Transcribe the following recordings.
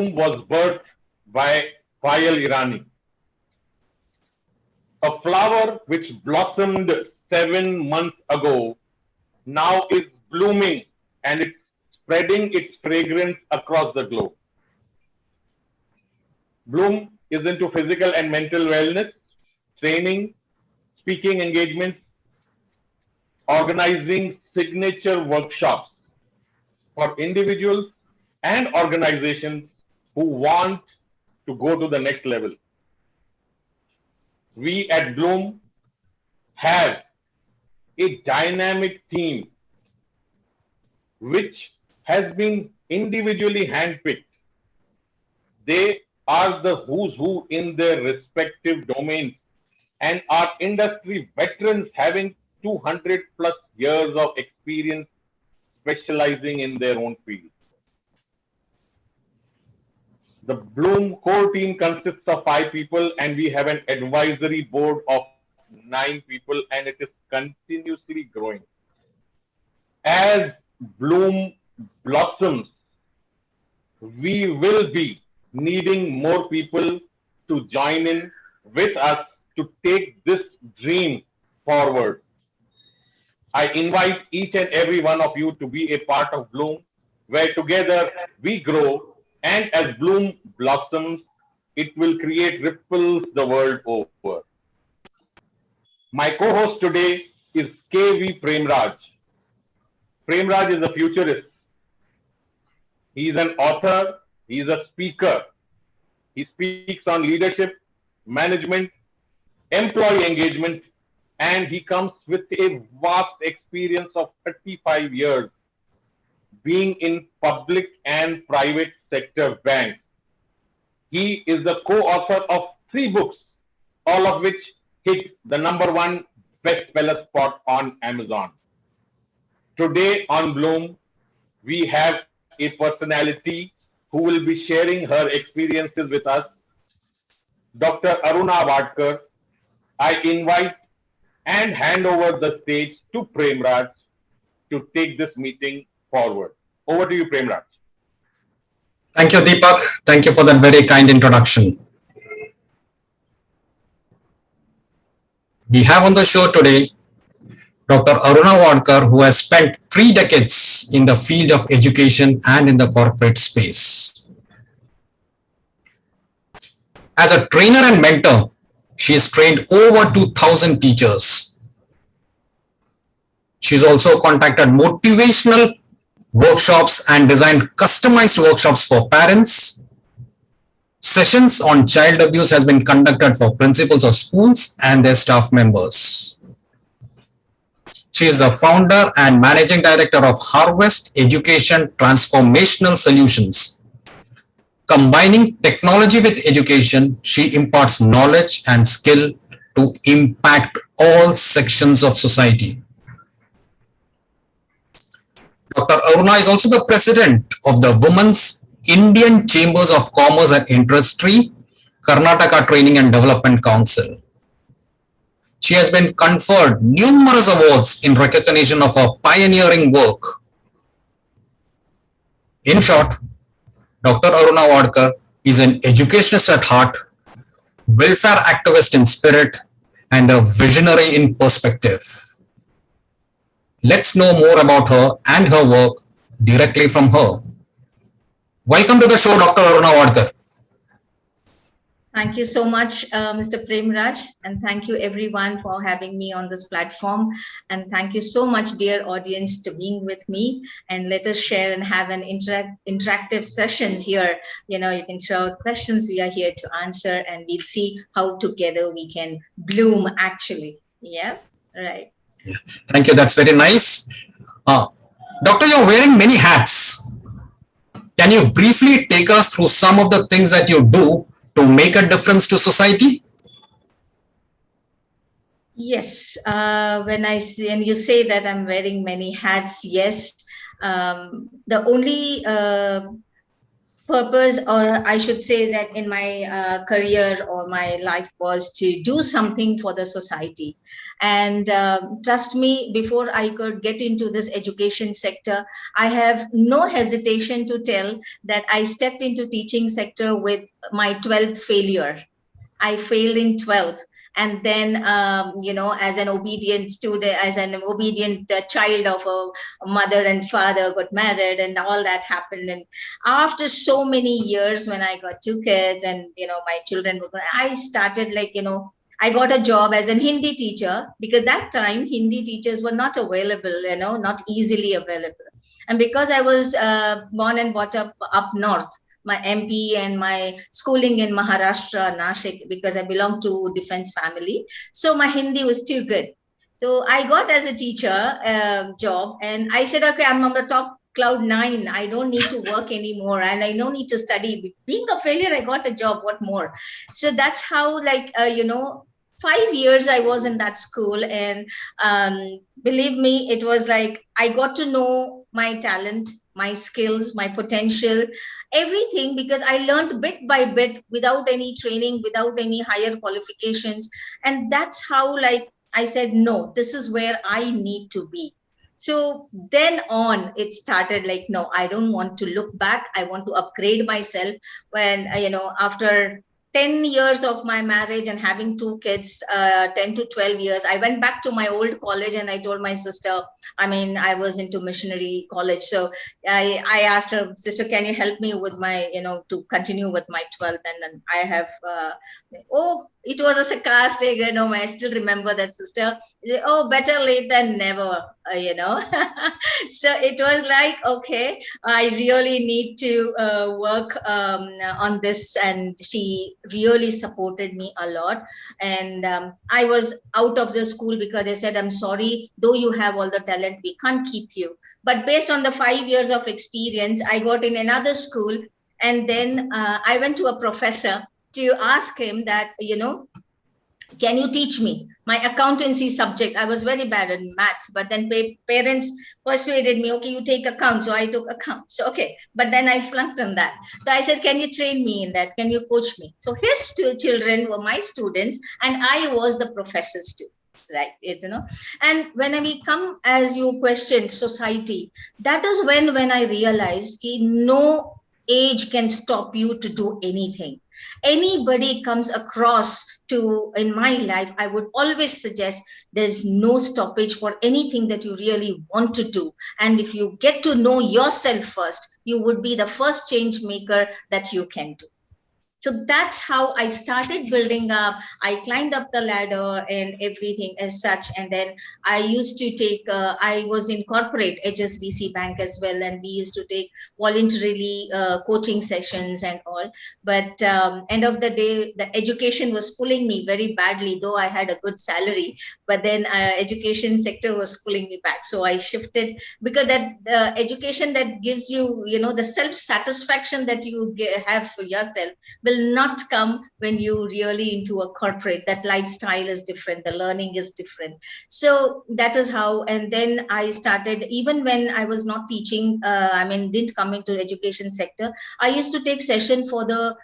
Bloom was birthed by Payal Irani, a flower which blossomed 7 months ago now is blooming and it's spreading its fragrance across the globe. Bloom is into physical and mental wellness, training, speaking engagements, organizing signature workshops for individuals and organizations who want to go to the next level. We at Bloom have a dynamic team which has been individually handpicked. They are the who's who in their respective domains and are industry veterans having 200 plus years of experience specializing in their own field. The Bloom core team consists of 5 people and we have an advisory board of 9 people and it is continuously growing. As Bloom blossoms, we will be needing more people to join in with us to take this dream forward. I invite each and every one of you to be a part of Bloom, where together we grow, and as Bloom blossoms, it will create ripples the world over. My co-host today is K.V. Premraj. Premraj is a futurist. He is an author, he is a speaker. He speaks on leadership, management, employee engagement, and he comes with a vast experience of 35 years being in public and private sector banks. He is the co-author of 3 books, all of which hit the #1 bestseller spot on Amazon. Today on Bloom, we have a personality who will be sharing her experiences with us, Dr. Aruna Wadkar. I invite and hand over the stage to Premraj to take this meeting forward. Over to you, Premraj. Thank you, Deepak. Thank you for that very kind introduction. We have on the show today Dr. Aruna Wadkar, who has spent 3 decades in the field of education and in the corporate space. As a trainer and mentor, she has trained over 2,000 teachers. She's also conducted motivational workshops and designed customized workshops for parents. Sessions on child abuse has been conducted for principals of schools and their staff members. She is the founder and managing director of Harvest Education Transformational Solutions. Combining technology with education, she imparts knowledge and skill to impact all sections of society. Dr. Aruna is also the president of the Women's Indian Chambers of Commerce and Industry, Karnataka Training and Development Council. She has been conferred numerous awards in recognition of her pioneering work. In short, Dr. Aruna Wadkar is an educationist at heart, welfare activist in spirit, and a visionary in perspective. Let's know more about her and her work directly from her. Welcome to the show, Dr. Aruna Wadkar. Thank you so much, Mr. Premraj, and thank you everyone for having me on this platform. And thank you so much, dear audience, to being with me. And let us share and have an interactive sessions here. You know, you can throw out questions. We are here to answer, and we'll see how together we can bloom. Actually, yeah, right. Yeah. Thank you. That's very nice. Doctor, you're wearing many hats. Can you briefly take us through some of the things that you do to make a difference to society? Yes, when you say that I'm wearing many hats, yes. The only purpose, or I should say that in my career or my life, was to do something for the society. And trust me, before I could get into this education sector, I have no hesitation to tell that I stepped into teaching sector with my 12th failure. I failed in 12th. And then, as an obedient student, as an obedient child of a mother and father, got married, and all that happened. And after so many years, when I got two kids, and my children were, I started I got a job as an Hindi teacher, because that time Hindi teachers were not available, not easily available. And because I was born and brought up north, my MP and my schooling in Maharashtra, Nashik, because I belong to defense family. So my Hindi was too good. So I got as a teacher job, and I said, okay, I'm on the top cloud nine. I don't need to work anymore, and I don't need to study. Being a failure, I got a job. What more? So that's how, 5 years I was in that school, and believe me, it was like I got to know my talent, my skills, my potential, everything, because I learned bit by bit without any training, without any higher qualifications. And that's how, I said, no, this is where I need to be. So then on, it started like, no, I don't want to look back. I want to upgrade myself. When, after 10 years of my marriage and having two kids, 10 to 12 years, I went back to my old college, and I told my sister, I was into missionary college. So I asked her, sister, can you help me with my, to continue with my 12th? And then I have, it was a sarcastic, I still remember that sister. Said, oh, better late than never, So it was like, okay, I really need to work on this. And she really supported me a lot. And I was out of the school because they said, I'm sorry, though you have all the talent, we can't keep you. But based on the 5 years of experience, I got in another school. And then I went to a professor to ask him that, can you teach me my accountancy subject? I was very bad in maths, but then parents persuaded me, okay, you take account. So I took account. So, okay. But then I flunked on that. So I said, can you train me in that? Can you coach me? So his two children were my students, and I was the professor's too. Right, and when we come, as you questioned, society, that is when I realized that no age can stop you to do anything. Anybody comes across to in my life, I would always suggest there's no stoppage for anything that you really want to do. And if you get to know yourself first, you would be the first change maker that you can do. So that's how I started building up. I climbed up the ladder and everything as such. And then I used to take, I was in corporate HSBC Bank as well. And we used to take voluntarily coaching sessions and all. But end of the day, the education was pulling me very badly, though I had a good salary. But then education sector was pulling me back. So I shifted, because that education that gives you, the self-satisfaction that you have for yourself will not come when you really into a corporate. That lifestyle is different, the learning is different. So that is how. And then I started, even when I was not teaching, didn't come into education sector, I used to take session for the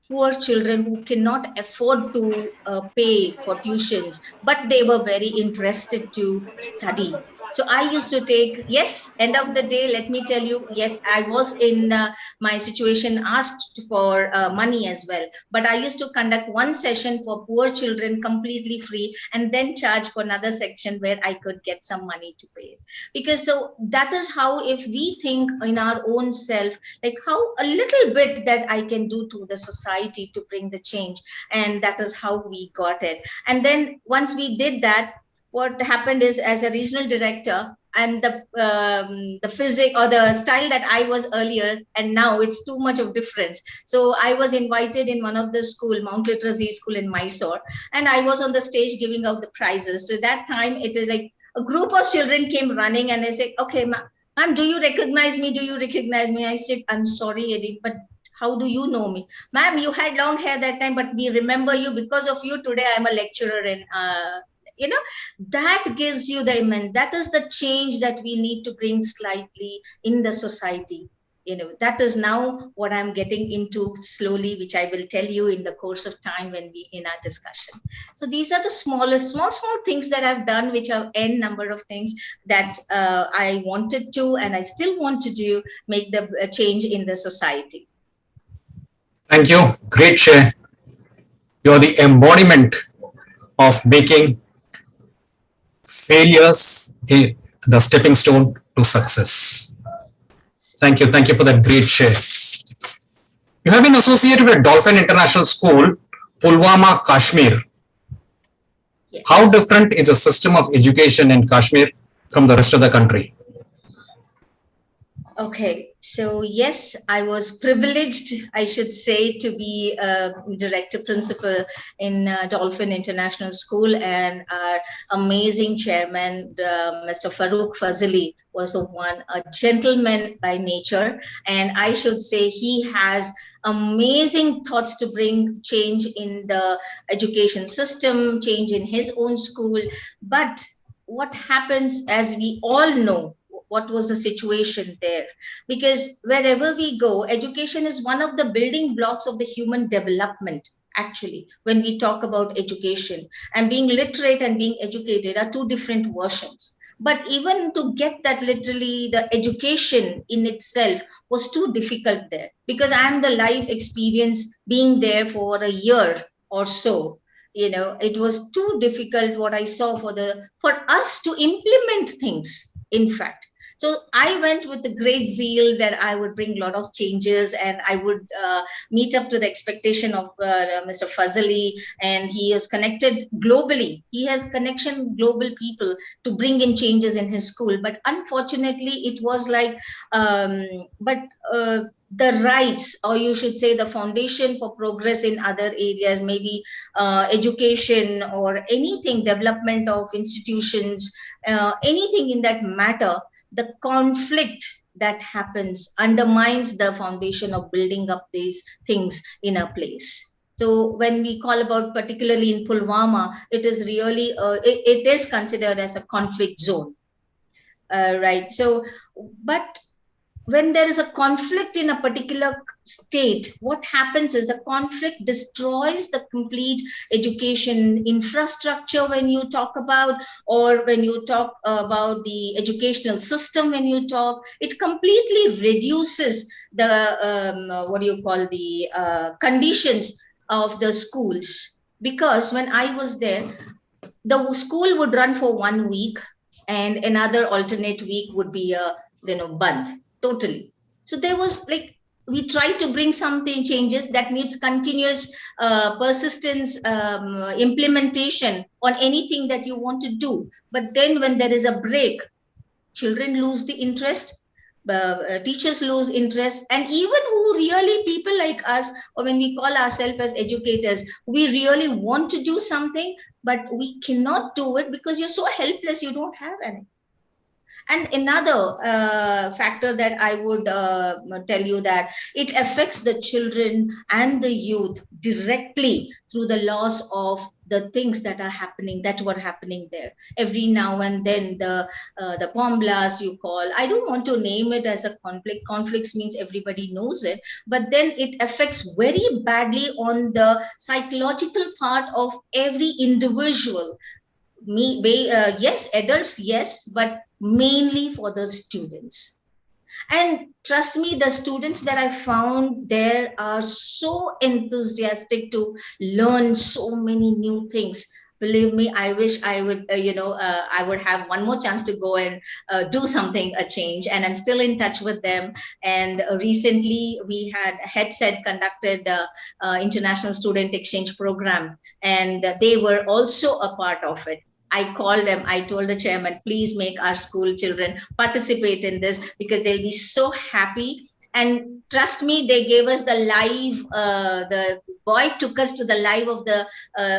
poor children who cannot afford to pay for tuitions, but they were very interested to study. So I used to take, yes, end of the day, let me tell you, yes, I was in my situation asked for money as well. But I used to conduct one session for poor children completely free, and then charge for another section where I could get some money to pay it. Because so that is how, if we think in our own self, like how a little bit that I can do to the society to bring the change. And that is how we got it. And then once we did that, what happened is, as a regional director, and the physics or the style that I was earlier and now, it's too much of difference. So I was invited in one of the school, Mount Literacy School in Mysore, and I was on the stage giving out the prizes. So that time it is like a group of children came running, and they said, okay, ma'am, do you recognize me? Do you recognize me? I said, I'm sorry, Eddie, but how do you know me? Ma'am, you had long hair that time, but we remember you. Because of you, today I'm a lecturer in that gives you the immense, that is the change that we need to bring slightly in the society. That is now what I'm getting into slowly, which I will tell you in the course of time when we in our discussion. So these are the small things that I've done, which are n number of things that I wanted to, and I still want to do, make the change in the society. Thank you. Great share. You're the embodiment of making failures the stepping stone to success. Thank you. Thank you for that great share. You have been associated with Dolphin International School, Pulwama, Kashmir. Yes. How different is the system of education in Kashmir from the rest of the country? Okay, so yes, I was privileged, I should say, to be a director principal in Dolphin International School, and our amazing chairman, Mr. Farooq Fazili, was a gentleman by nature, and I should say he has amazing thoughts to bring change in the education system, change in his own school. But what happens, as we all know, what was the situation there? Because wherever we go, education is one of the building blocks of the human development. Actually, when we talk about education, and being literate and being educated are two different versions. But even to get that, literally the education in itself was too difficult there, because I am the life experience being there for a year or so. It was too difficult what I saw for us to implement things, in fact. So I went with the great zeal that I would bring a lot of changes, and I would meet up to the expectation of Mr. Fazali, and he is connected globally. He has connection global people to bring in changes in his school. But unfortunately, it was like, the rights, or you should say the foundation for progress in other areas, maybe education or anything, development of institutions, anything in that matter, the conflict that happens undermines the foundation of building up these things in a place. So when we call about, particularly in Pulwama, it is really, it is considered as a conflict zone. Right. So, but when there is a conflict in a particular state, what happens is the conflict destroys the complete education infrastructure when you talk about, or when you talk about the educational system, when you talk, it completely reduces the, what do you call, the conditions of the schools. Because when I was there, the school would run for 1 week, and another alternate week would be a band totally. So there was like, we try to bring something changes that needs continuous persistence, implementation on anything that you want to do. But then when there is a break, children lose the interest, teachers lose interest, and even who really, people like us, or when we call ourselves as educators, we really want to do something, but we cannot do it because you're so helpless, you don't have any. And another factor that I would tell you, that it affects the children and the youth directly through the loss of the things that are happening, that were happening there. Every now and then, the bomb blast you call, I don't want to name it as a conflict. Conflicts means everybody knows it, but then it affects very badly on the psychological part of every individual. Yes, adults, yes, but mainly for the students. And trust me, the students that I found there are so enthusiastic to learn so many new things. Believe me, I wish I would, I would have one more chance to go and do something, a change. And I'm still in touch with them. And recently we had Headset conducted International Student Exchange Program, and they were also a part of it. I called them, I told the chairman, please make our school children participate in this, because they'll be so happy. And trust me, they gave us the live, the boy took us to the live of the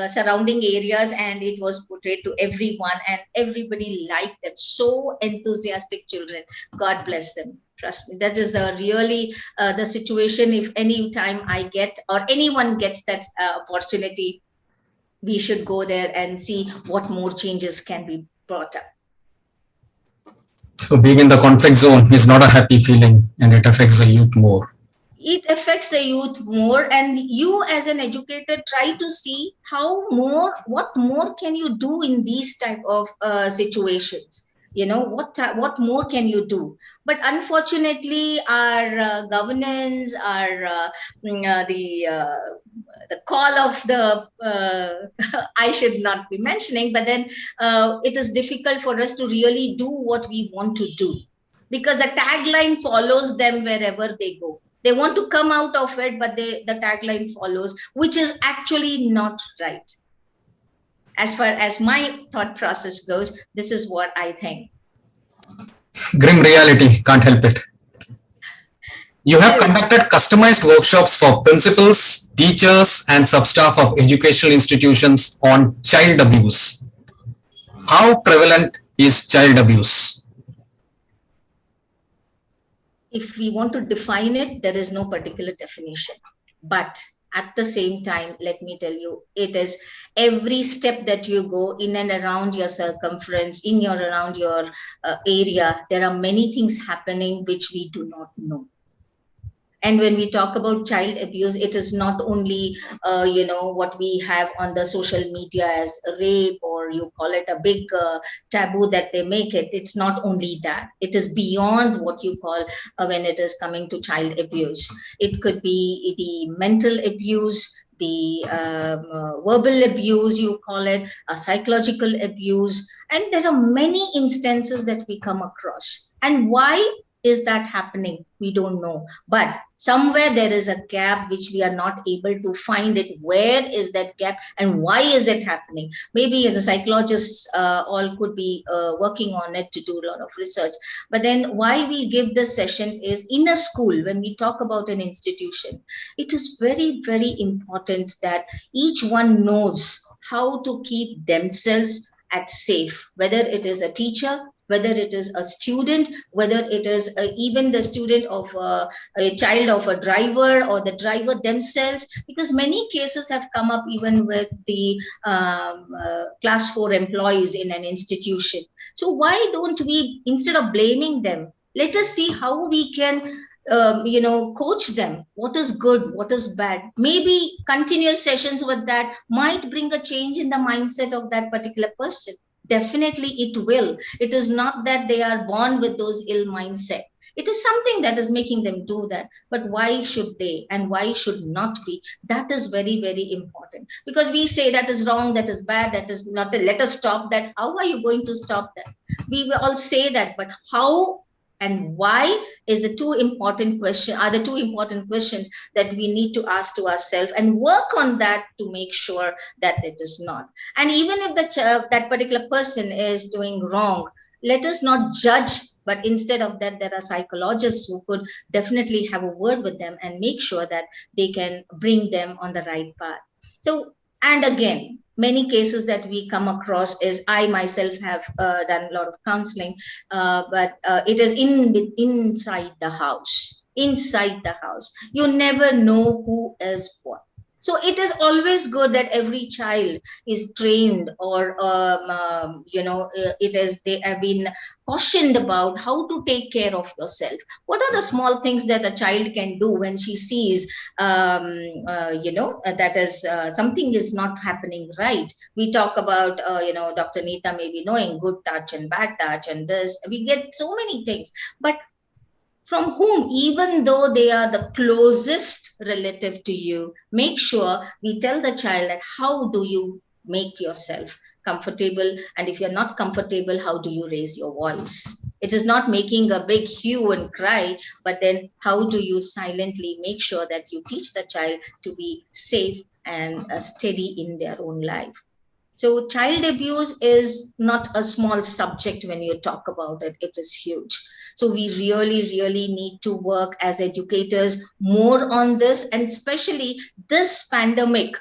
surrounding areas, and it was portrayed to everyone, and everybody liked them. So enthusiastic children. God bless them. Trust me, that is the really the situation. If any time I get, or anyone gets that opportunity, we should go there and see what more changes can be brought up. So being in the conflict zone is not a happy feeling, and it affects the youth more. It affects the youth more, and you as an educator try to see what more can you do in these type of situations. What more can you do? But unfortunately, our governance, our the call of the I should not be mentioning, but then it is difficult for us to really do what we want to do, because the tagline follows them wherever they go. They want to come out of it, but the tagline follows, which is actually not right. As far as my thought process goes, this is what I think. Grim reality, can't help it. You have conducted customized workshops for principals, teachers, and substaff of educational institutions on child abuse. How prevalent is child abuse? If we want to define it, there is no particular definition. But at the same time, let me tell you, it is every step that you go in and around your circumference, around your area, there are many things happening which we do not know. And when we talk about child abuse, it is not only, what we have on the social media as rape, or you call it a big taboo that they make it. It's not only that. It is beyond what you call when it is coming to child abuse. It could be the mental abuse, the verbal abuse, you call it, psychological abuse. And there are many instances that we come across. And why is that happening? We don't know. But somewhere there is a gap which we are not able to find it. Where is that gap and why is it happening? Maybe the psychologists all could be working on it to do a lot of research. But then why we give this session is, in a school, when we talk about an institution, it is very, very important that each one knows how to keep themselves at safe, whether it is a teacher, whether it is a student, whether it is even the student of a child of a driver, or the driver themselves, because many cases have come up even with the class 4 employees in an institution. So why don't we, instead of blaming them, let us see how we can coach them, what is good, what is bad. Maybe continuous sessions with that might bring a change in the mindset of that particular person. Definitely it will. It is not that they are born with those ill mindset. It is something that is making them do that. But why should they and why should not be? That is very, very important. Because we say that is wrong, that is bad, that is not, let us stop that. How are you going to stop that? We will all say that, but how and why is the two important questions that we need to ask to ourselves, and work on that to make sure that it is not. And even if that particular person is doing wrong, let us not judge, but instead of that, there are psychologists who could definitely have a word with them and make sure that they can bring them on the right path. So, and again, many cases that we come across is, I myself have done a lot of counseling, but it is inside the house. Inside the house, you never know who is what. So it is always good that every child is trained, or they have been cautioned about how to take care of yourself. What are the small things that a child can do when she sees that is something is not happening right? We talk about Dr. Neeta may be knowing good touch and bad touch, and this we get so many things, but from whom, even though they are the closest relative to you, make sure we tell the child that how do you make yourself comfortable, and if you're not comfortable, how do you raise your voice? It is not making a big hue and cry, but then how do you silently make sure that you teach the child to be safe and steady in their own life? So child abuse is not a small subject when you talk about it. It is huge. So we really, really need to work as educators more on this, and especially this pandemic.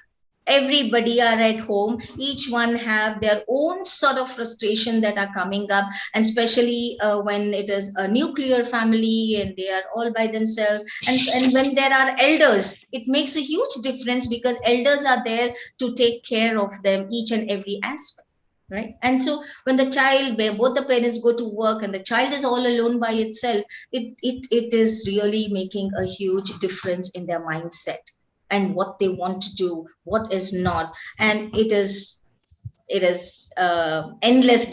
Everybody are at home, each one have their own sort of frustration that are coming up, and especially when it is a nuclear family and they are all by themselves, and when there are elders, it makes a huge difference, because elders are there to take care of them each and every aspect. right? And so when the child, where both the parents go to work and the child is all alone by itself, it is really making a huge difference in their mindset and what they want to do, what is not. And it is endless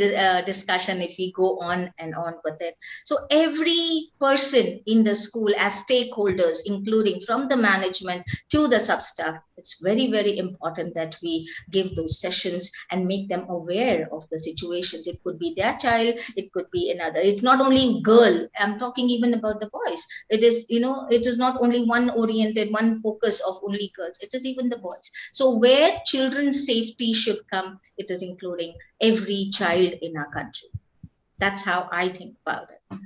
discussion if we go on and on with it. So every person in the school as stakeholders, including from the management to the sub staff, it's very, very important that we give those sessions and make them aware of the situations. It could be their child, it could be another. It's not only girl, I'm talking even about the boys. It is, it is not only one oriented, one focus of only girls, it is even the boys. So where children's safety should come, it is including every child in our country. That's how I think about it.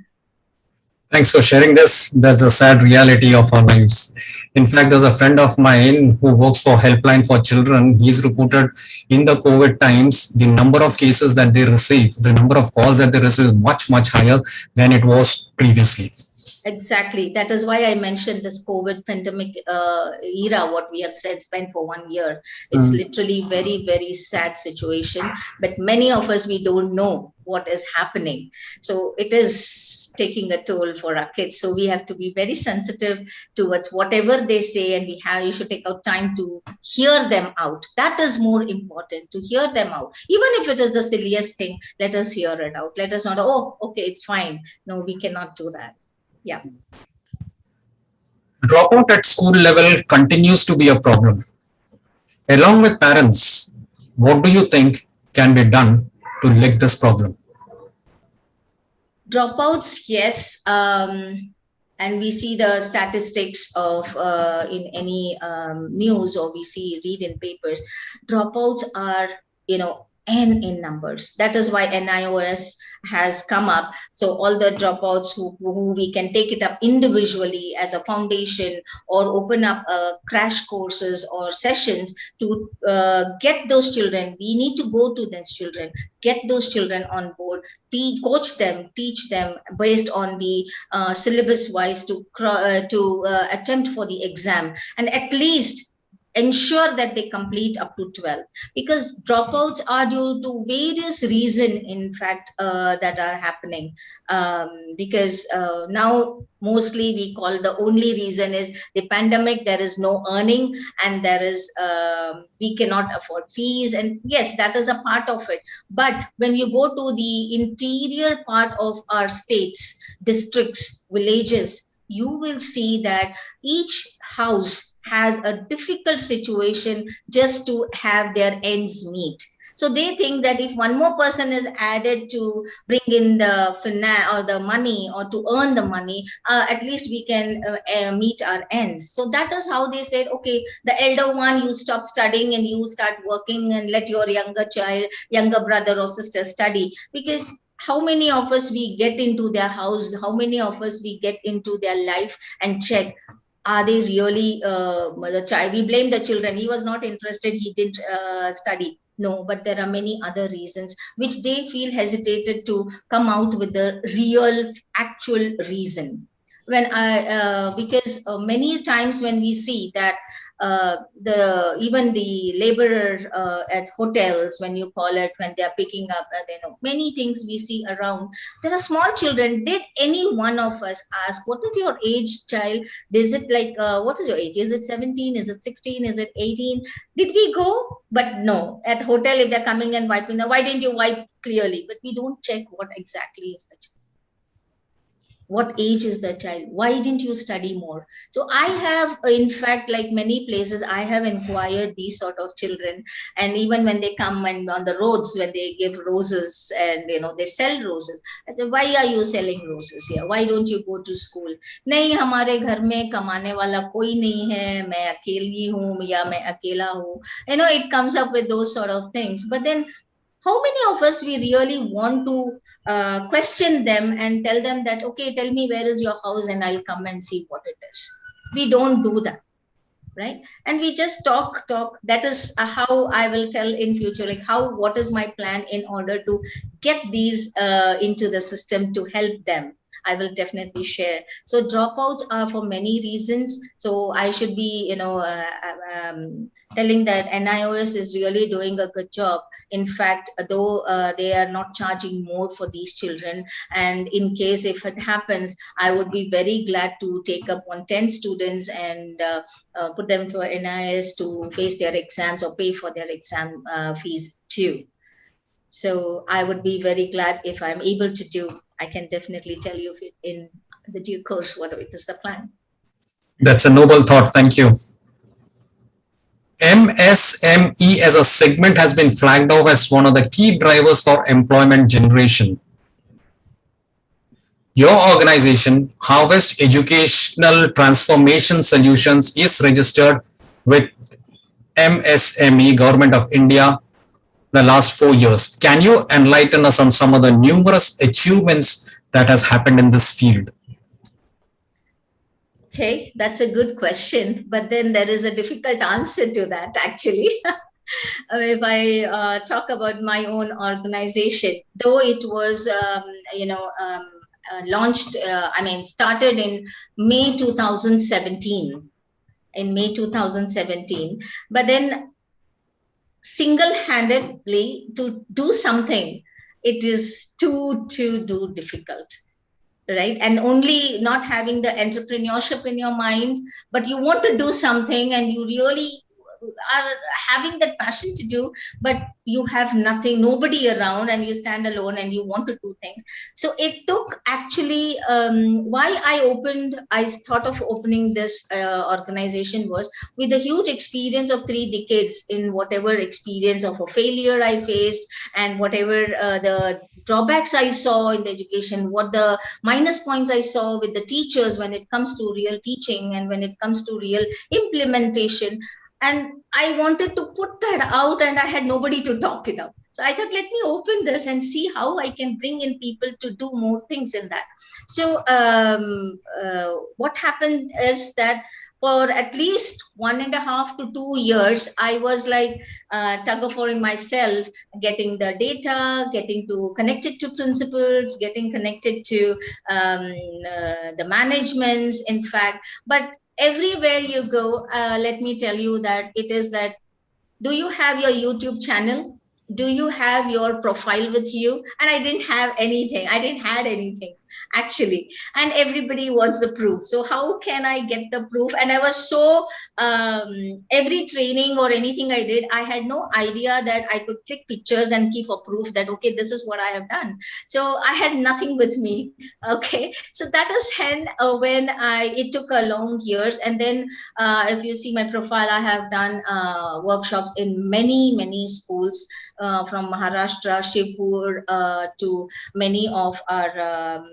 Thanks for sharing this. That's a sad reality of our lives. In fact, there's a friend of mine who works for Helpline for Children. He's reported in the COVID times, the number of cases that they receive, the number of calls that they receive is much, much higher than it was previously. Exactly. That is why I mentioned this COVID pandemic era, what we have said, spent for 1 year. It's literally very, very sad situation. But many of us, we don't know what is happening. So it is taking a toll for our kids. So we have to be very sensitive towards whatever they say, and you should take out time to hear them out. That is more important, to hear them out. Even if it is the silliest thing, let us hear it out. Let us not, oh, okay, it's fine. No, we cannot do that. Yeah. Dropout at school level continues to be a problem. Along with parents, what do you think can be done to leg this problem? Dropouts, yes. And we see the statistics of in any news, or read in papers. Dropouts are, n in numbers. That is why NIOS has come up. So all the dropouts who we can take it up individually as a foundation, or open up crash courses or sessions to get those children. We need to go to those children, get those children on board, coach them, teach them based on the syllabus wise to attempt for the exam, and at least ensure that they complete up to 12, because dropouts are due to various reasons, in fact, that are happening, because now mostly we call the only reason is the pandemic. There is no earning, and there is we cannot afford fees, and yes, that is a part of it. But when you go to the interior part of our states, districts, villages, you will see that each house has a difficult situation just to have their ends meet. So they think that if one more person is added to bring in the finance or the money, or to earn the money, at least we can meet our ends. So that is how they said, okay, the elder one, you stop studying and you start working, and let your younger brother or sister study. Because how many of us we get into their house, how many of us we get into their life and check, are they really the child? We blame the children. He was not interested, he didn't study. No, but there are many other reasons which they feel hesitated to come out with the real actual reason. When I because many times when we see that even the laborer at hotels, when you call it, when they are picking up, many things we see around. There are small children. Did any one of us ask, what is your age, child? Is it like what is your age? Is it 17? Is it 16? Is it 18? Did we go? But no. At hotel, if they're coming and wiping, why didn't you wipe clearly? But we don't check what exactly is the child. What age is the child? Why didn't you study more? So I have, in fact, like many places, I have inquired these sort of children. And even when they come and on the roads, when they give roses and they sell roses, I say, why are you selling roses here? Why don't you go to school? नहीं, हमारे घर में कमाने वाला कोई नहीं है, मैं अकेली हूँ या मैं अकेला हूँ. It comes up with those sort of things. But then how many of us we really want to question them and tell them that, okay, tell me where is your house and I'll come and see what it is. We don't do that, right? And we just talk. That is how I will tell in future, like what is my plan in order to get these into the system to help them. I will definitely share. So dropouts are for many reasons. So I should be, telling that NIOS is really doing a good job. In fact, though they are not charging more for these children, and in case if it happens, I would be very glad to take up on 10 students and put them to NIS to face their exams or pay for their exam fees too. So I would be very glad if I'm able to do. I can definitely tell you if in the due course what it is the plan. That's a noble thought. Thank you. MSME as a segment has been flagged off as one of the key drivers for employment generation. Your organization, Harvest Educational Transformation Solutions, is registered with MSME, Government of India, the last 4 years. Can you enlighten us on some of the numerous achievements that has happened in this field? Okay, that's a good question, but then there is a difficult answer to that actually. If I talk about my own organization, though it was, launched, started in May 2017, but then single-handedly to do something, it is too difficult, right? And only not having the entrepreneurship in your mind, but you want to do something and you really are having that passion to do, but you have nothing, nobody around, and you stand alone and you want to do things. So it took actually, why I thought of opening this organization was with a huge experience of 3 decades in whatever experience of a failure I faced, and whatever the drawbacks I saw in the education, what the minus points I saw with the teachers when it comes to real teaching and when it comes to real implementation. And I wanted to put that out, and I had nobody to talk it up. So I thought, let me open this and see how I can bring in people to do more things in that. So what happened is that for at least 1.5 to 2 years, I was like tug of war in myself, getting the data, getting to connected to principals, getting connected to the managements, in fact. But everywhere you go, let me tell you that it is that, do you have your YouTube channel? Do you have your profile with you? And I didn't have anything. I didn't had anything actually. And everybody wants the proof. So how can I get the proof? And I was so, every training or anything I did, I had no idea that I could click pictures and keep a proof that, okay, this is what I have done. So I had nothing with me. Okay. So that is when it took a long years. And then if you see my profile, I have done workshops in many schools, from Maharashtra, Shivpur, to many of our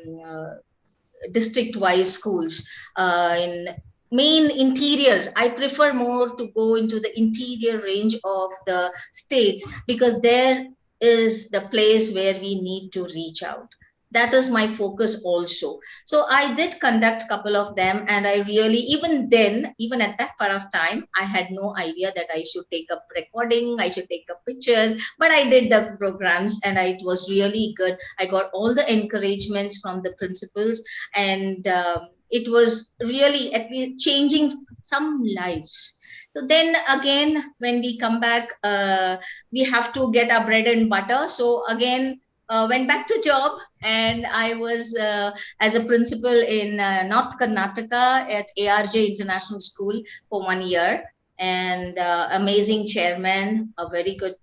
district-wise schools in main interior. I prefer more to go into the interior range of the states, because there is the place where we need to reach out. That is my focus also. So I did conduct a couple of them, and I really, even at that point of time, I had no idea that I should take up recording, I should take up pictures, but I did the programs, and it was really good. I got all the encouragements from the principals, and it was really at least changing some lives. So then again, when we come back, we have to get our bread and butter. So again, went back to job, and I was as a principal in North Karnataka at ARJ International School for 1 year, and amazing chairman, a very good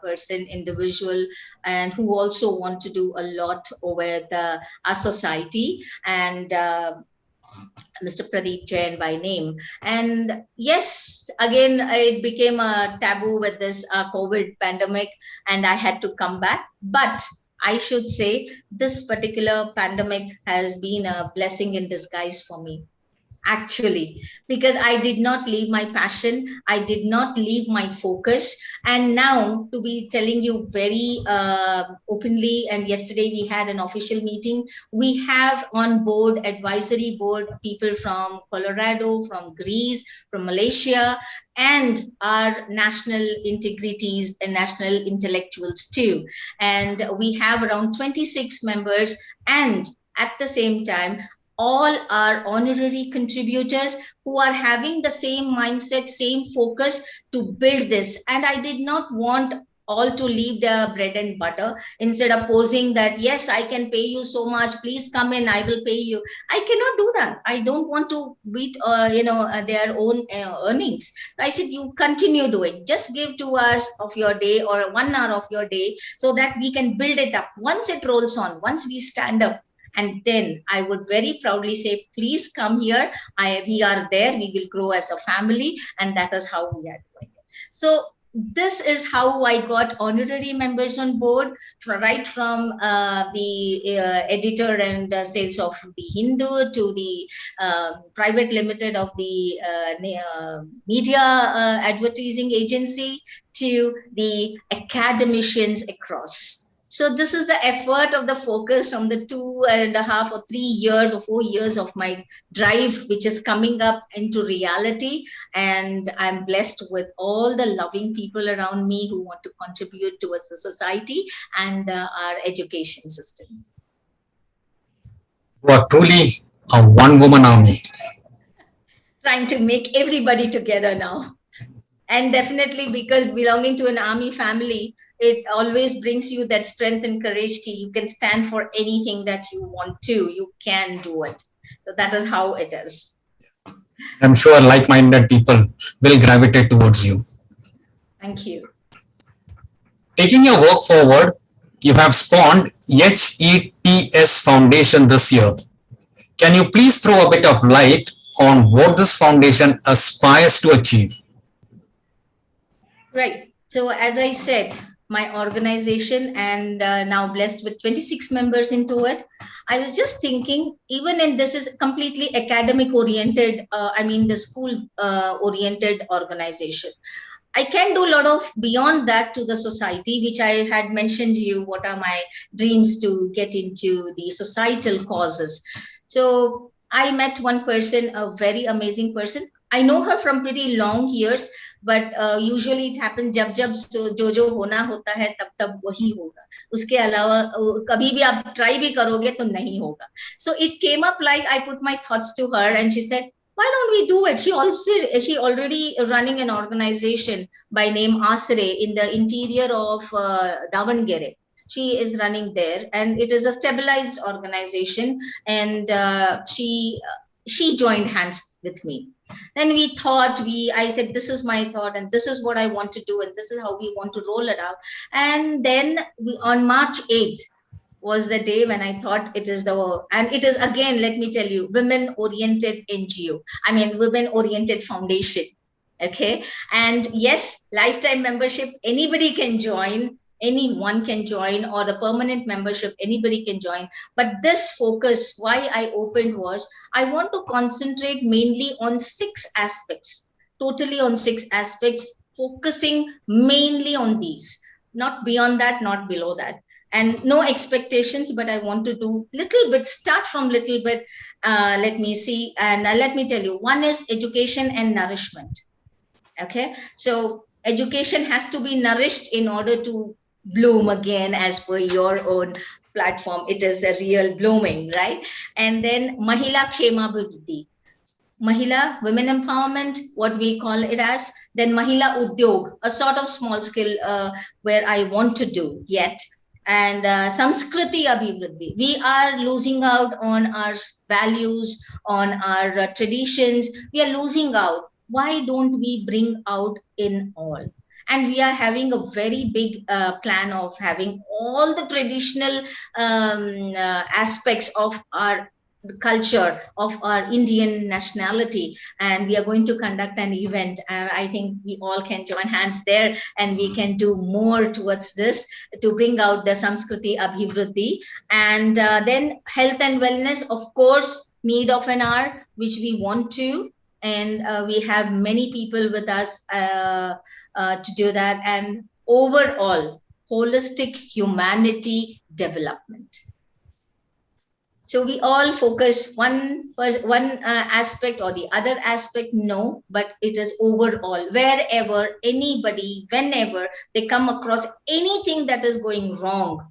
person, individual, and who also want to do a lot over our society, and Mr. Pradeep Jain by name. And yes, again, it became a taboo with this COVID pandemic, and I had to come back. But I should say this particular pandemic has been a blessing in disguise for me, actually, because I did not leave my passion, I did not leave my focus. And now, to be telling you very openly, and yesterday we had an official meeting, we have on board advisory board people from Colorado, from Greece, from Malaysia, and our national integrities and national intellectuals too. And we have around 26 members, and At the same time, all are honorary contributors who are having the same mindset, same focus to build this. And I did not want all to leave their bread and butter instead of posing that, yes, I can pay you so much, please come in, I will pay you. I cannot do that. I don't want to beat their own earnings. I said, you continue doing, just give to us of your day or 1 hour of your day so that we can build it up. Once it rolls on, once we stand up, and then I would very proudly say, please come here. We are there. We will grow as a family. And that is how we are doing it. So this is how I got honorary members on board, right from the editor and sales of the Hindu to the private limited of the media advertising agency to the academicians across. So this is the effort of the focus from the 2.5 or 3 years or 4 years of my drive, which is coming up into reality. And I'm blessed with all the loving people around me who want to contribute towards the society and our education system. You are truly a one-woman army. Trying to make everybody together now. And definitely because belonging to an army family, it always brings you that strength and courage. You can stand for anything that you want to, you can do it. So that is how it is. I'm sure like-minded people will gravitate towards you. Thank you. Taking your work forward, you have spawned HETS Foundation this year. Can you please throw a bit of light on what this foundation aspires to achieve? Right. So as I said, my organization and now blessed with 26 members into it. I was just thinking, even in this is completely academic oriented, the school oriented organization. I can do a lot of beyond that to the society, which I had mentioned to you, what are my dreams to get into the societal causes. So I met one person, a very amazing person. I know her from pretty long years, but usually it happens जब जो होना होता है तब वही होगा. उसके अलावा कभी भी आप try भी करोगे तो नहीं होगा. So it came up like I put my thoughts to her and she said, why don't we do it? She already running an organization by name Asre in the interior of Davangere. She is running there, and it is a stabilized organization. And she joined hands with me. Then I said, this is my thought, and this is what I want to do, and this is how we want to roll it out. And then on March 8th, was the day when I thought it is and it is again, let me tell you, women-oriented NGO. Women-oriented foundation. Okay. And yes, lifetime membership, anybody can join, anyone can join, or the permanent membership, anybody can join. But this focus, why I opened was, I want to concentrate mainly on 6 aspects, totally on 6 aspects, focusing mainly on these, not beyond that, not below that. And no expectations, but I want to do little bit, start from little bit. Let me see. And let me tell you, one is education and nourishment. Okay. So education has to be nourished in order to bloom again, as per your own platform. It is a real blooming, right? And then Mahila Kshema Buddhi. Mahila, women empowerment, what we call it as. Then Mahila Udyog, a sort of small skill where I want to do yet. And Samskriti Abhivriddhi. We are losing out on our values, on our traditions. We are losing out. Why don't we bring out in all? And we are having a very big plan of having all the traditional aspects of our culture, of our Indian nationality, and we are going to conduct an event, and I think we all can join hands there, and we can do more towards this to bring out the Samskriti Abhivriddhi. And then health and wellness, of course, need of an hour, which we want to, and we have many people with us to do that. And overall holistic humanity development. So we all focus one aspect or the other aspect, no, but it is overall. Wherever, anybody, whenever they come across anything that is going wrong,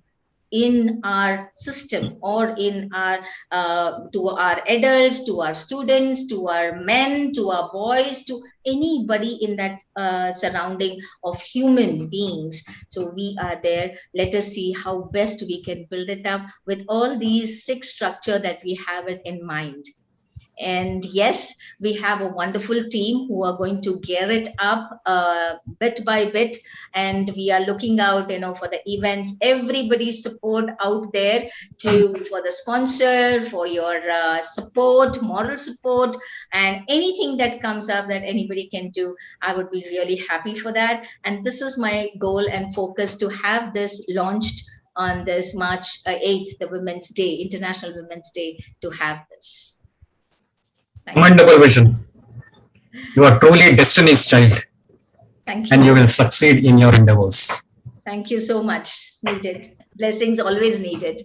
in our system, or in our to our adults, to our students, to our men, to our boys, to anybody in that surrounding of human beings. So we are there. Let us see how best we can build it up with all these six structure that we have it in mind. And yes, we have a wonderful team who are going to gear it up bit by bit. And we are looking out, for the events, everybody's support out there for the sponsor, for your support, moral support, and anything that comes up that anybody can do. I would be really happy for that. And this is my goal and focus, to have this launched on this March 8th, the Women's Day, International Women's Day, to have this. Commendable vision. You are truly destiny's child. Thank you. And you will succeed in your endeavors. Thank you so much. Needed. Blessings always needed.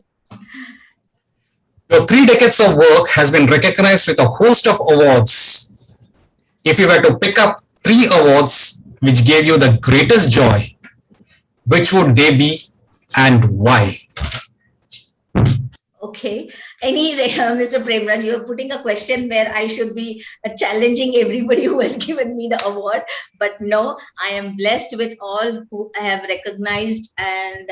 Your 3 decades of work has been recognized with a host of awards. If you were to pick up 3 awards which gave you the greatest joy, which would they be and why? Okay. Mr. Premraj, you are putting a question where I should be challenging everybody who has given me the award. But no, I am blessed with all who have recognized, and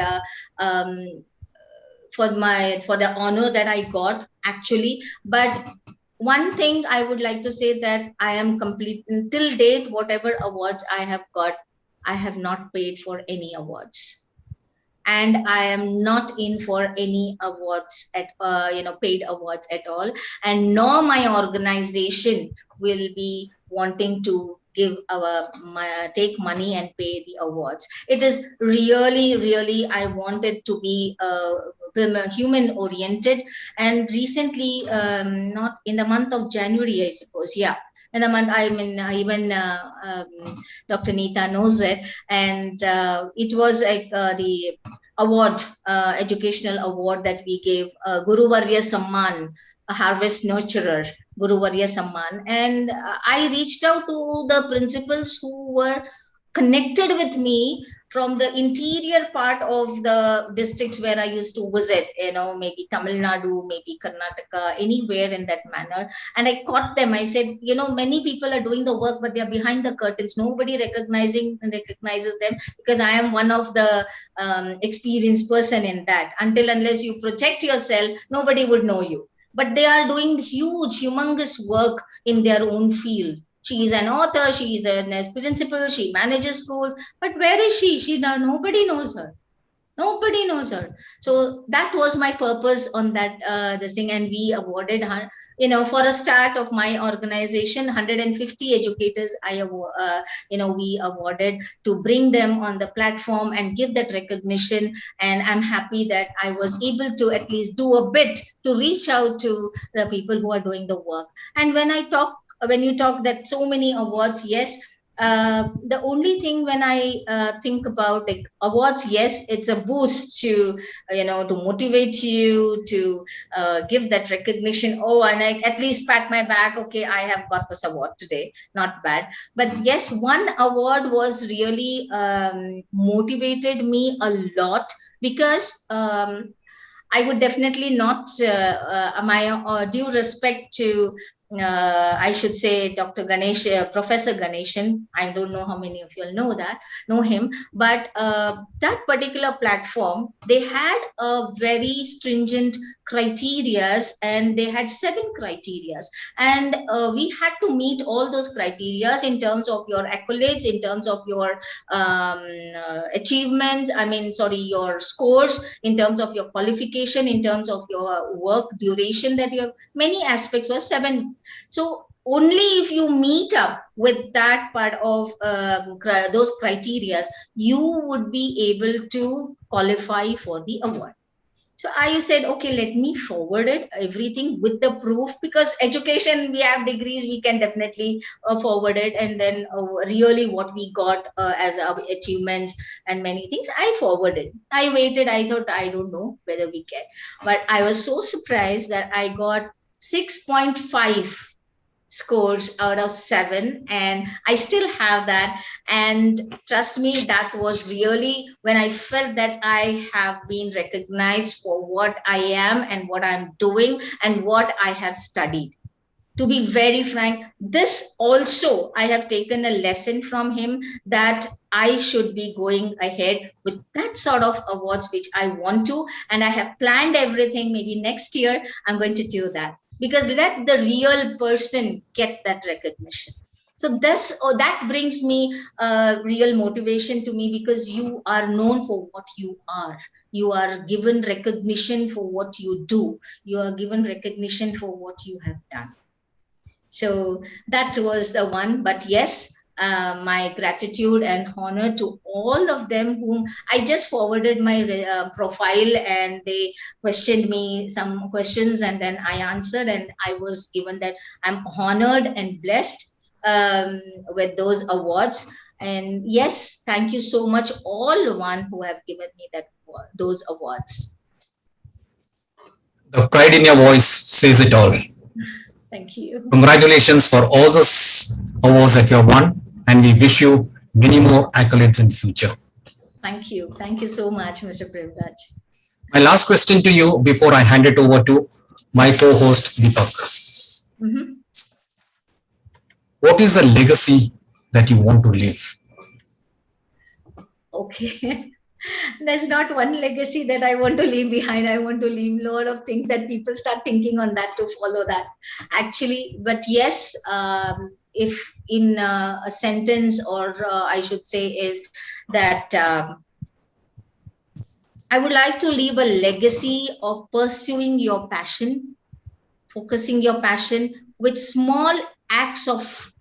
for the honor that I got, actually. But one thing I would like to say, that I am complete till date. Whatever awards I have got, I have not paid for any awards. And I am not in for any awards at paid awards at all, and nor my organization will be wanting to take money and pay the awards. It is really I want it to be human oriented. And recently, not in the month of January, I suppose, in the month, I mean, even Dr. Neeta knows it, and it was like the award, educational award that we gave, Guru Varya Samman, a harvest nurturer, Guru Varya Samman. And I reached out to the principals who were connected with me from the interior part of the districts where I used to visit, maybe Tamil Nadu, maybe Karnataka, anywhere in that manner. And I caught them. I said, many people are doing the work, but they are behind the curtains. Nobody recognizes them, because I am one of the experienced person in that. Unless you project yourself, nobody would know you. But they are doing huge, humongous work in their own field. She is an author, she is a principal, she manages schools, but where is she? Nobody knows her. Nobody knows her. So that was my purpose on that this thing, and we awarded her. For a start of my organization, 150 educators we awarded, to bring them on the platform and give that recognition. And I'm happy that I was able to at least do a bit to reach out to the people who are doing the work. And when you talk that so many awards, yes, the only thing when I think about like awards, yes, it's a boost to to motivate you, to give that recognition. Oh, and I at least pat my back. Okay, I have got this award today. Not bad. But yes, one award was really motivated me a lot, because I would definitely not, my due respect to, I should say, Dr. Ganesh, Professor Ganeshan. I don't know how many of you all know him, but that particular platform, they had a very stringent criterias, and they had 7 criterias, and we had to meet all those criterias in terms of your accolades, in terms of your achievements. Your scores, in terms of your qualification, in terms of your work duration that you have. Many aspects were 7. So only if you meet up with that part of those criteria, you would be able to qualify for the award. So I said, okay, let me forward it, everything with the proof, because education, we have degrees, we can definitely forward it. And then really what we got as our achievements and many things, I forwarded. I waited, I thought, I don't know whether we get, but I was so surprised that I got 6.5 scores out of 7, and I still have that. And trust me, that was really when I felt that I have been recognized for what I am and what I'm doing and what I have studied. To be very frank, this also I have taken a lesson from him, that I should be going ahead with that sort of awards which I want to, and I have planned everything. Maybe next year I'm going to do that, because let the real person get that recognition. So this, or that brings me real motivation to me, because you are known for what you are. You are given recognition for what you do. You are given recognition for what you have done. So that was the one. But yes, my gratitude and honor to all of them whom I just forwarded my profile, and they questioned me some questions, and then I answered, and I was given that I'm honored and blessed with those awards. And yes, thank you so much, all the one who have given me that those awards. The pride in your voice says it all. Thank you. Congratulations for all those awards that you have won, and we wish you many more accolades in future. Thank you. Thank you so much, Mr. Premraj. My last question to you before I hand it over to my co-host Deepak. Mm-hmm. What is the legacy that you want to leave? Okay. There's not one legacy that I want to leave behind. I want to leave a lot of things that people start thinking on that to follow that. Actually, but yes, if in a sentence, or I should say, is that I would like to leave a legacy of pursuing your passion, focusing your passion with small acts of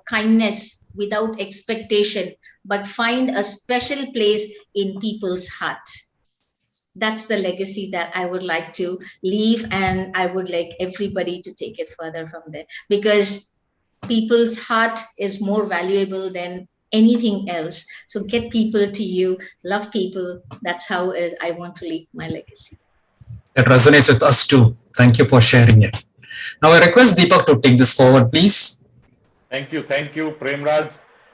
kindness without expectation, but find a special place in people's heart. That's the legacy that I would like to leave, and I would like everybody to take it further from there, because people's heart is more valuable than anything else. So get people to you, love people. That's how I want to leave my legacy. That resonates with us too. Thank you for sharing it. Now I request Deepak to take this forward, please. Thank you, Premraj.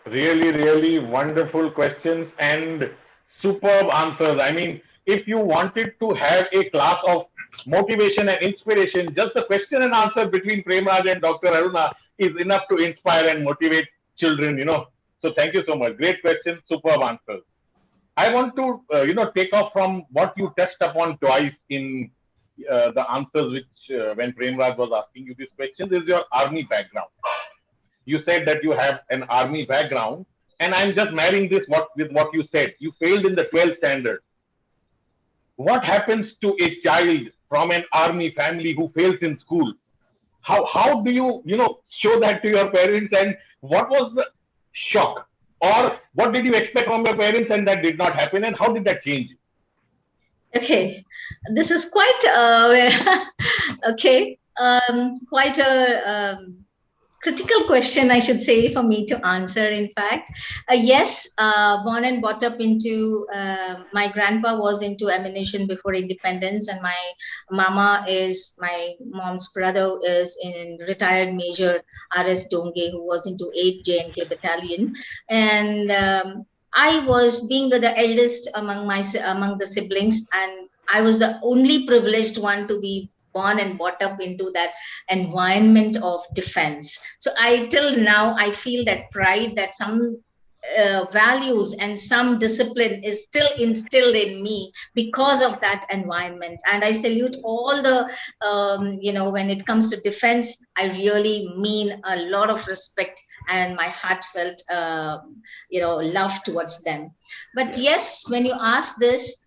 Really, really wonderful questions and superb answers. I mean, if you wanted to have a class of motivation and inspiration, just the question and answer between Premraj and Dr. Aruna is enough to inspire and motivate children. So thank you so much. Great questions, superb answers. I want to, take off from what you touched upon twice in the answers, which when Premraj was asking you these questions, is your army background. You said that you have an army background, and I'm just marrying this with what you said. You failed in the 12th standard. What happens to a child from an army family who fails in school? How do you, show that to your parents, and what was the shock? Or what did you expect from your parents and that did not happen, and how did that change? Okay, this is quite okay, quite a critical question, I should say, for me to answer. In fact, yes, born and brought up into, my grandpa was into ammunition before independence, and my my mom's brother is in retired Major R.S. Donge, who was into 8th J&K Battalion. And I was being the eldest among the siblings, and I was the only privileged one to be born and brought up into that environment of defense. So till now I feel that pride, that some values and some discipline is still instilled in me because of that environment. And I salute all the when it comes to defense, I really mean a lot of respect and my heartfelt love towards them. But yes, when you ask this,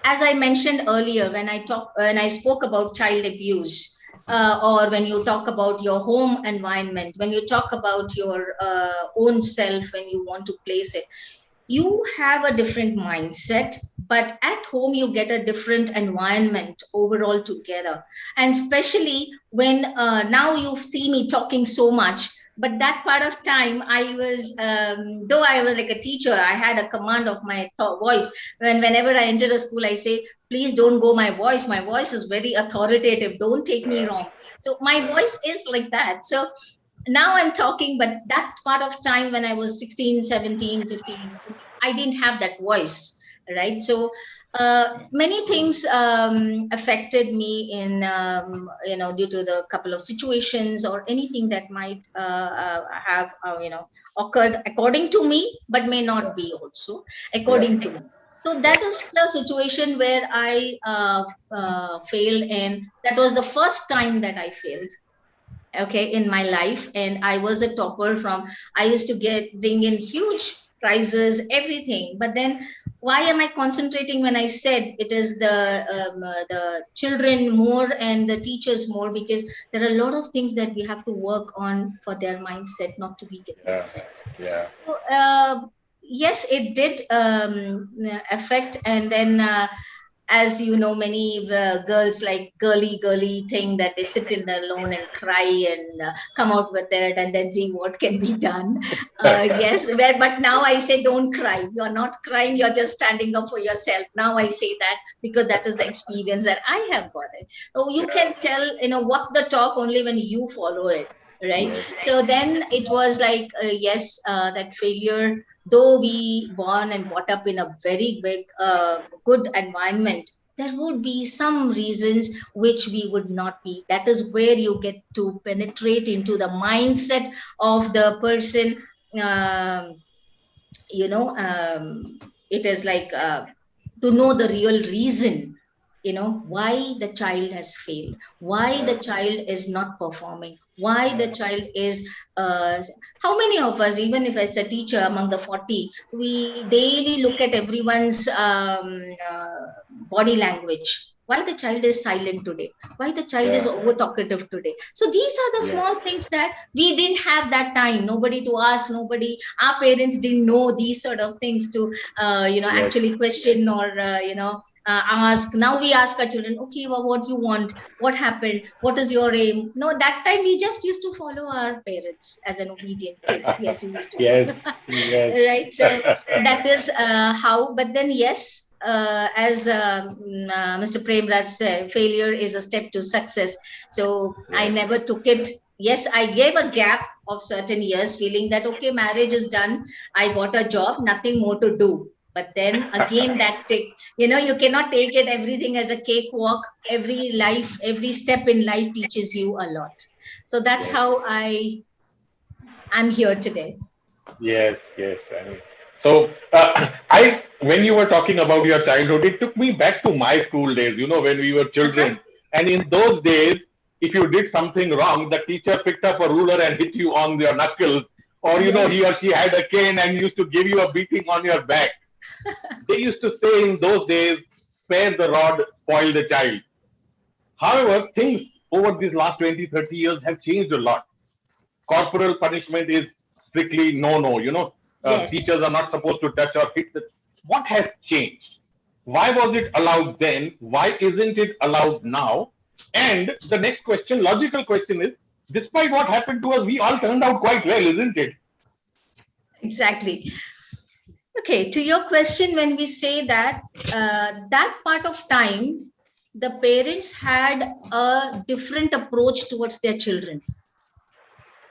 as I mentioned earlier, when I spoke about child abuse, or when you talk about your home environment, when you talk about your own self, when you want to place it, you have a different mindset, but at home you get a different environment overall together. And especially when now you see me talking so much, but that part of time I was, though I was like a teacher, I had a command of my voice. Whenever I enter a school, I say, please don't go my voice. My voice is very authoritative. Don't take me wrong. So my voice is like that. So now I'm talking, but that part of time when I was 16, 17, 15, I didn't have that voice, right? So many things affected me in, due to the couple of situations or anything that might have, occurred according to me, but may not be also according to me. So that is the situation where I failed, and that was the first time that I failed, okay, in my life. And I was a topper from, I used to bring in huge prizes, everything. But then why am I concentrating when I said it is the children more and the teachers more? Because there are a lot of things that we have to work on for their mindset not to be getting affected. So, yes, it did affect. And then as you know, many girls like girly thing that they sit in the alone and cry and come out with it and then see what can be done. Yes, but now I say don't cry. You're not crying. You're just standing up for yourself. Now I say that because that is the experience that I have got it. So you can tell, walk the talk only when you follow it, right? So then it was like, yes, that failure, though we born and brought up in a very big good environment, there would be some reasons which we would not be. That is where you get to penetrate into the mindset of the person. um, it is like, to know the real reason, why the child has failed, why the child is not performing, why the child is, how many of us, even if it's a teacher among the 40, we daily look at everyone's body language. Why the child is silent today? Why the child is over talkative today? So these are the small things that we didn't have that time. Nobody to ask, nobody, our parents didn't know these sort of things to, actually question or, ask. Now we ask our children, okay, well, what you want? What happened? What is your aim? No, that time we just used to follow our parents as an obedient kids. Yes, we used to follow. Right. So that is how, but then, yes, as Mr. Premraj said, failure is a step to success. So I never took it. Yes, I gave a gap of certain years, feeling that, okay, marriage is done. I got a job, nothing more to do. But then again, you cannot take it everything as a cakewalk. Every step in life teaches you a lot. So that's how I'm here today. Yes. I mean, so when you were talking about your childhood, it took me back to my school days. When we were children, and in those days, if you did something wrong, the teacher picked up a ruler and hit you on your knuckles, or he or she had a cane and used to give you a beating on your back. They used to say in those days, spare the rod, spoil the child. However, things over these last 20, 30 years have changed a lot. Corporal punishment is strictly no. Teachers are not supposed to touch or hit. What has changed? Why was it allowed then? Why isn't it allowed now? And the next question, logical question is, despite what happened to us, we all turned out quite well, isn't it? Exactly. Okay, to your question, when we say that, that part of time, the parents had a different approach towards their children.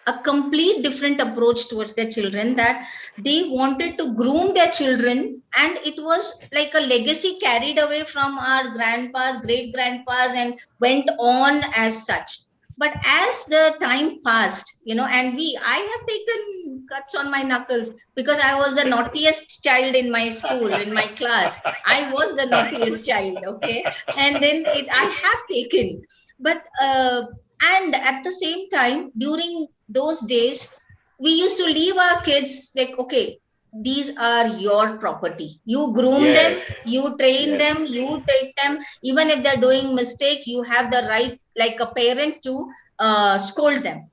A complete different approach towards their children, that they wanted to groom their children, and it was like a legacy carried away from our grandpas, great grandpas, and went on as such. But as the time passed, and I have taken cuts on my knuckles because I was the naughtiest child in my school, in my class. I was the naughtiest child, okay? And then I have taken, but and at the same time, during those days, we used to leave our kids like, okay, these are your property. You groom them, you train them, you take them. Even if they're doing mistake, you have the right, like a parent, to scold them.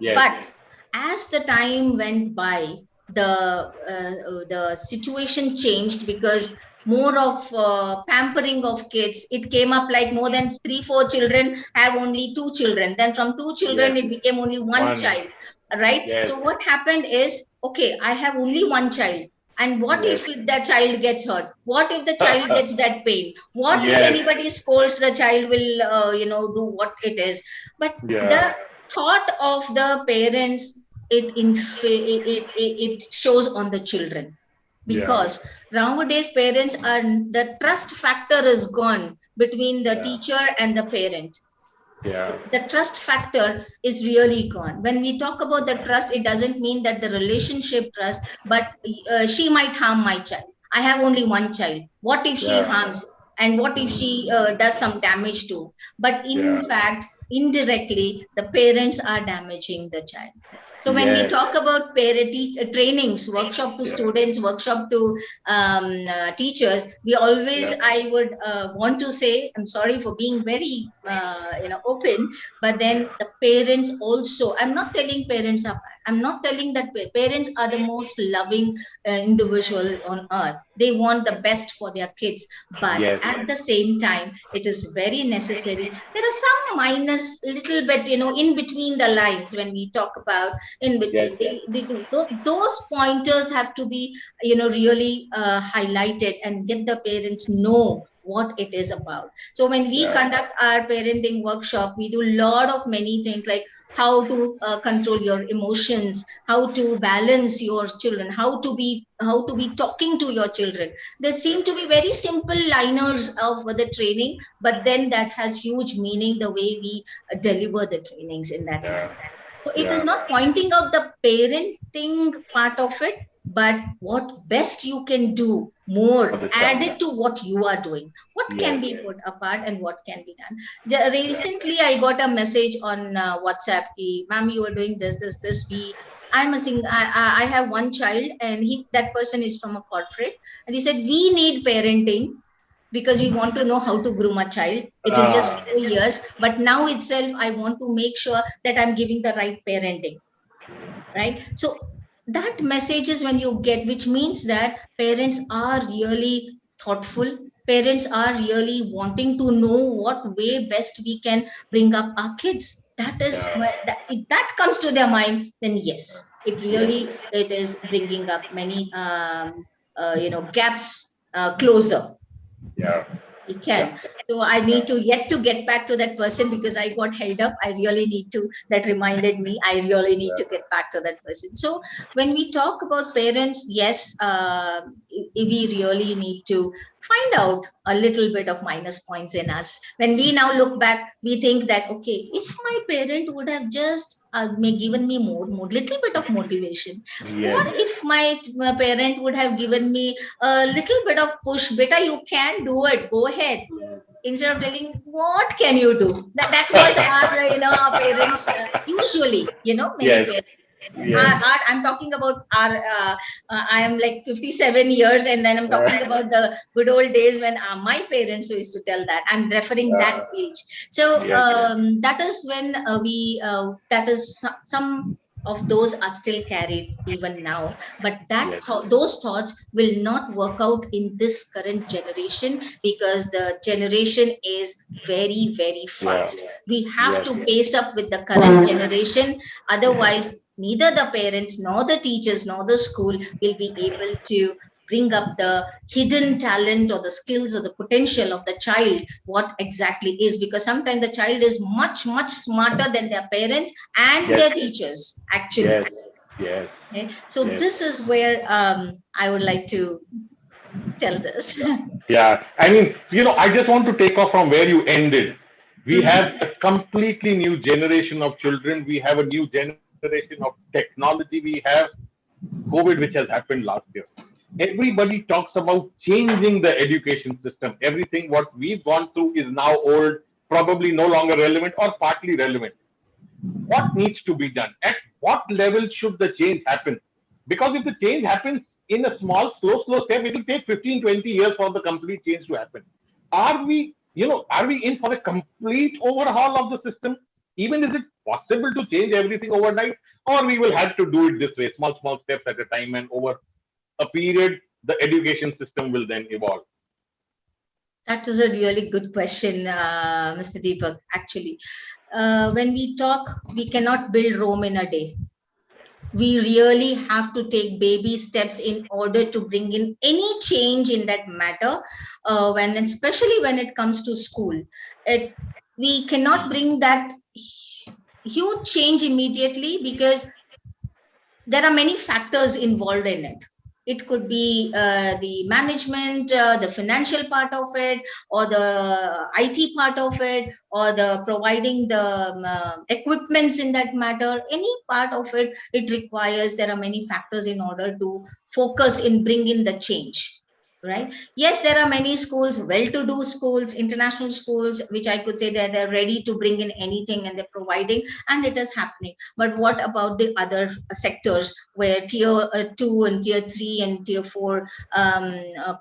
But as the time went by, the situation changed, because more of pampering of kids. It came up like more than 3-4 children have only 2 children. Then from 2 children, it became only one child. right? Yes. So what happened is, okay, I have only one child. And what Yes. if the child gets hurt? What if the child gets that pain? What if Yes. anybody scolds the child will, do what it is? But the Yeah. thought of the parents, it shows on the children, Yeah. because nowadays parents are, the trust factor is gone between the Yeah. teacher and the parent. Yeah. The trust factor is really gone. When we talk about the trust, it doesn't mean that the relationship trust, but she might harm my child. I have only one child. What if she Yeah. harms? And what if she does some damage to? But in Yeah. fact, indirectly, the parents are damaging the child. So when we Yes. talk about parent trainings, workshop to Yeah. students, workshop to teachers, we always, Yeah. I would want to say, I'm sorry for being very open, but then the parents also, I'm not telling parents are bad. I'm not telling that parents are the most loving individual on earth. They want the best for their kids, but Yes. at the same time, it is very necessary. There are some minus, little bit, in between the lines. When we talk about in Yes. between, they do those pointers have to be, really highlighted, and get the parents know what it is about. So when we Yeah. conduct our parenting workshop, we do a lot of many things, like how to control your emotions, how to balance your children, how to be talking to your children. There seem to be very simple liners of the training, but then that has huge meaning, the way we deliver the trainings in that Yeah. manner. So it is Yeah. not pointing out the parenting part of it, but what best you can do For more, the add child. it to what you are doing. What can Yes. be put apart and what can be done. Recently, I got a message on WhatsApp, ma'am, you are doing this. I'm a sing. I have one child, and that person is from a corporate, and he said we need parenting because we want to know how to groom a child. It is just Ah. 4 years, but now itself, I want to make sure that I'm giving the right parenting, right? So that message is when you get, which means that parents are really thoughtful. Parents are really wanting to know what way best we can bring up our kids. That is Yeah. where if that comes to their mind, then yes, it Yes. really, it is bringing up many gaps closer. Yeah. We Yeah. can. So I need to yet to get back to that person, because I got held up. I really need to, that reminded me, I really need to get back to that person. So when we talk about parents, yes, we really need to find out a little bit of minus points in us. When we now look back, we think that, okay, if my parent would have just may given me more, little bit of motivation. Yes. What if my parent would have given me a little bit of push, beta, you can do it, go ahead, instead of telling what can you do. That was our our parents, usually, many Yes. parents. Yes. I'm talking about our I am like 57 years, and then I'm talking about the good old days when my parents used to tell that. I'm referring that age. So Yes. that is when that is some of those are still carried even now, but Yes. those thoughts will not work out in this current generation, because the generation is very, very Yeah. fast. We have Yes. to pace up with the current generation. Otherwise, neither the parents nor the teachers nor the school will be able to bring up the hidden talent or the skills or the potential of the child, what exactly is, because sometimes the child is much, much smarter than their parents and Yes. their teachers, actually. Yes. Yes. Okay? So Yes. this is where I would like to tell this. Yeah. I mean, I just want to take off from where you ended. We have Mhm. a completely new generation of children. We have a new generation of technology. We have COVID, which has happened last year. Everybody talks about changing the education system. Everything what we've gone through is now old, probably no longer relevant or partly relevant. What needs to be done? At what level should the change happen? Because if the change happens in a small, slow step, it will take 15, 20 years for the complete change to happen. Are we in for a complete overhaul of the system? Even is it possible to change everything overnight? Or we will have to do it this way, small steps at a time, and over a period, the education system will then evolve. That is a really good question, Mr. Deepak. Actually, when we talk, we cannot build Rome in a day. We really have to take baby steps in order to bring in any change in that matter. When especially when it comes to school, we cannot bring that huge change immediately, because there are many factors involved in it. It could be the management, the financial part of it, or the IT part of it, or the providing the equipments in that matter. Any part of it, it requires, there are many factors in order to focus in bringing the change. Right? Yes, there are many schools, well-to-do schools, international schools, which I could say that they're ready to bring in anything and they're providing, and it is happening. But what about the other sectors where tier 2 and tier 3 and tier 4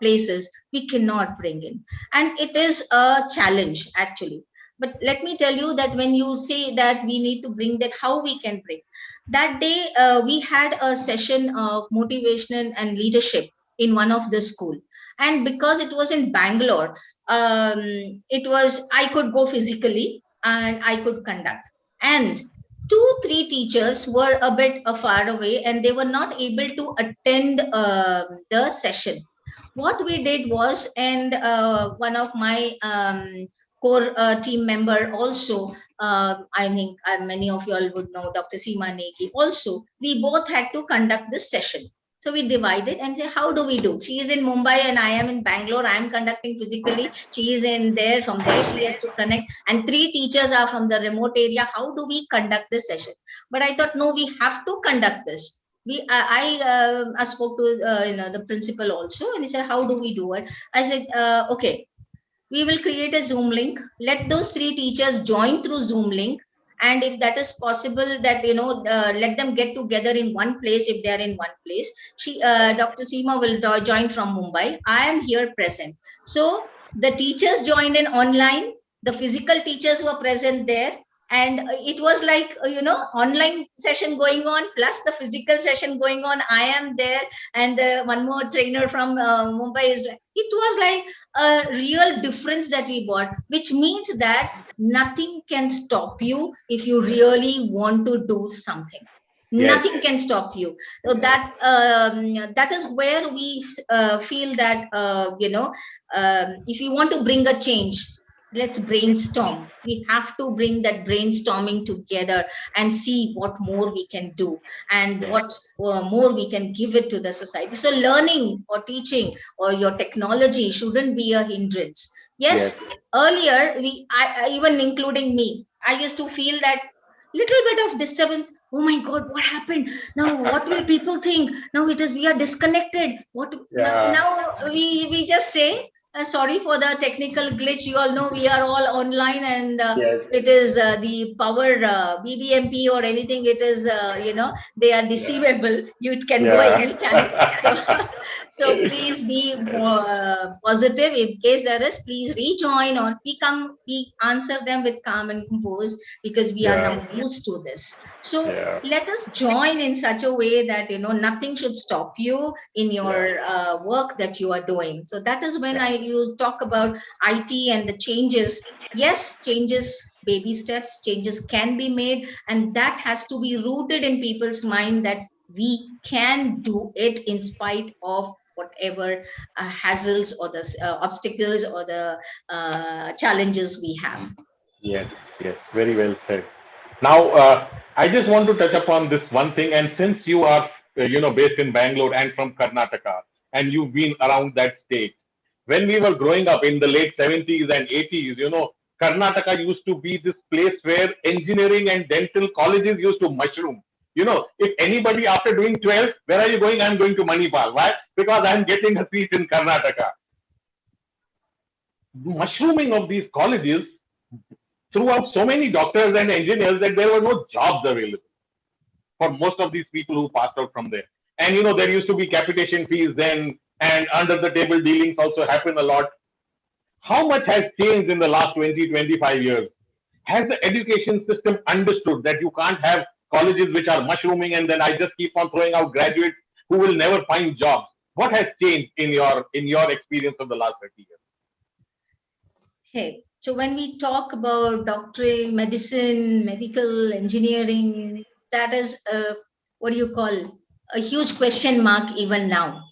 places we cannot bring in? And it is a challenge actually. But let me tell you that when you say that we need to bring that, how we can bring that day, we had a session of motivation and leadership in one of the school. And because it was in Bangalore, it was, I could go physically and I could conduct. And two, three teachers were a bit far away and they were not able to attend the session. What we did was, and one of my core team member also, I mean, many of you all would know Dr. Seema Negi also, we both had to conduct this session. So we divided and say, how do we do? She is in Mumbai and I am in Bangalore. I am conducting physically. She is in there. From there, she has to connect. And three teachers are from the remote area. How do we conduct this session? But I thought, no, we have to conduct this. I spoke to the principal also, and he said, how do we do it? I said, okay, we will create a Zoom link. Let those three teachers join through Zoom link. And if that is possible, that let them get together in one place. If they are in one place, Dr. Seema will join from Mumbai. I am here present. So the teachers joined in online. The physical teachers were present there, and it was like online session going on plus the physical session going on. I am there, and one more trainer from Mumbai is like. It was like a real difference that we bought, which means that nothing can stop you if you really want to do something. Yes. Nothing can stop you. So that is where we feel that if you want to bring a change, let's brainstorm. We have to bring that brainstorming together and see what more we can do, and what more we can give it to the society. So learning or teaching or your technology shouldn't be a hindrance. Yes, earlier even including me, I used to feel that little bit of disturbance. Oh my god, what happened now? What will people think now? It is, we are disconnected. What now we just say sorry for the technical glitch. You all know we are all online, and Yes. it is the power BBMP or anything. It is they are deceivable. You can go anytime. So so please be more positive. In case there is, please rejoin, or we answer them with calm and compose, because we are now used to this. So let us join in such a way that nothing should stop you in your work that you are doing. So that is when I talk about IT and the changes. Yes, changes, baby steps, changes can be made, and that has to be rooted in people's mind that we can do it in spite of whatever hassles or the obstacles or the challenges we have. Yes, yes, very well said. Now, I just want to touch upon this one thing. And since you are, based in Bangalore and from Karnataka, and you've been around that state, when we were growing up in the late 70s and 80s, Karnataka used to be this place where engineering and dental colleges used to mushroom. If anybody after doing 12, where are you going? I'm going to Manipal. Why? Because I'm getting a seat in Karnataka. Mushrooming of these colleges threw out so many doctors and engineers that there were no jobs available for most of these people who passed out from there. And there used to be capitation fees then, and under the table dealings also happen a lot. How much has changed in the last 20, 25 years? Has the education system understood that you can't have colleges which are mushrooming and then I just keep on throwing out graduates who will never find jobs? What has changed in your experience of the last 30 years? Okay, so when we talk about doctoring, medicine, medical engineering, that is what do you call, a huge question mark even now,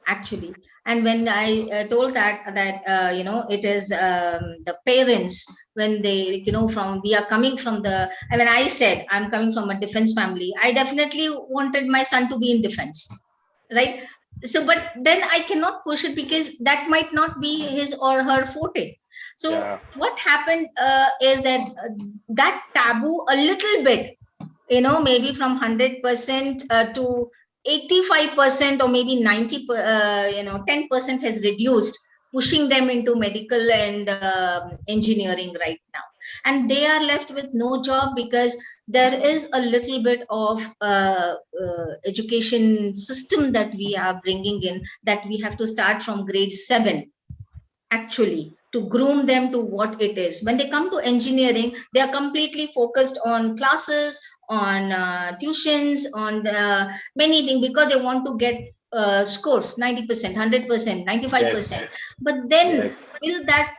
actually. And when I told that it is the parents, when they, from, we are coming from the, when I said I'm coming from a defense family, I definitely wanted my son to be in defense, right? So but then I cannot push it because that might not be his or her forte. So Yeah. what happened is that that taboo a little bit, maybe from 100% to 85%, or maybe 90, 10% has reduced, pushing them into medical and engineering right now. And they are left with no job because there is a little bit of education system that we are bringing in, that we have to start from grade 7, actually, to groom them to what it is. When they come to engineering, they are completely focused on classes, on tuitions, on many things, because they want to get scores 90%, 100%, Yes. 95%. But Yes. then, will that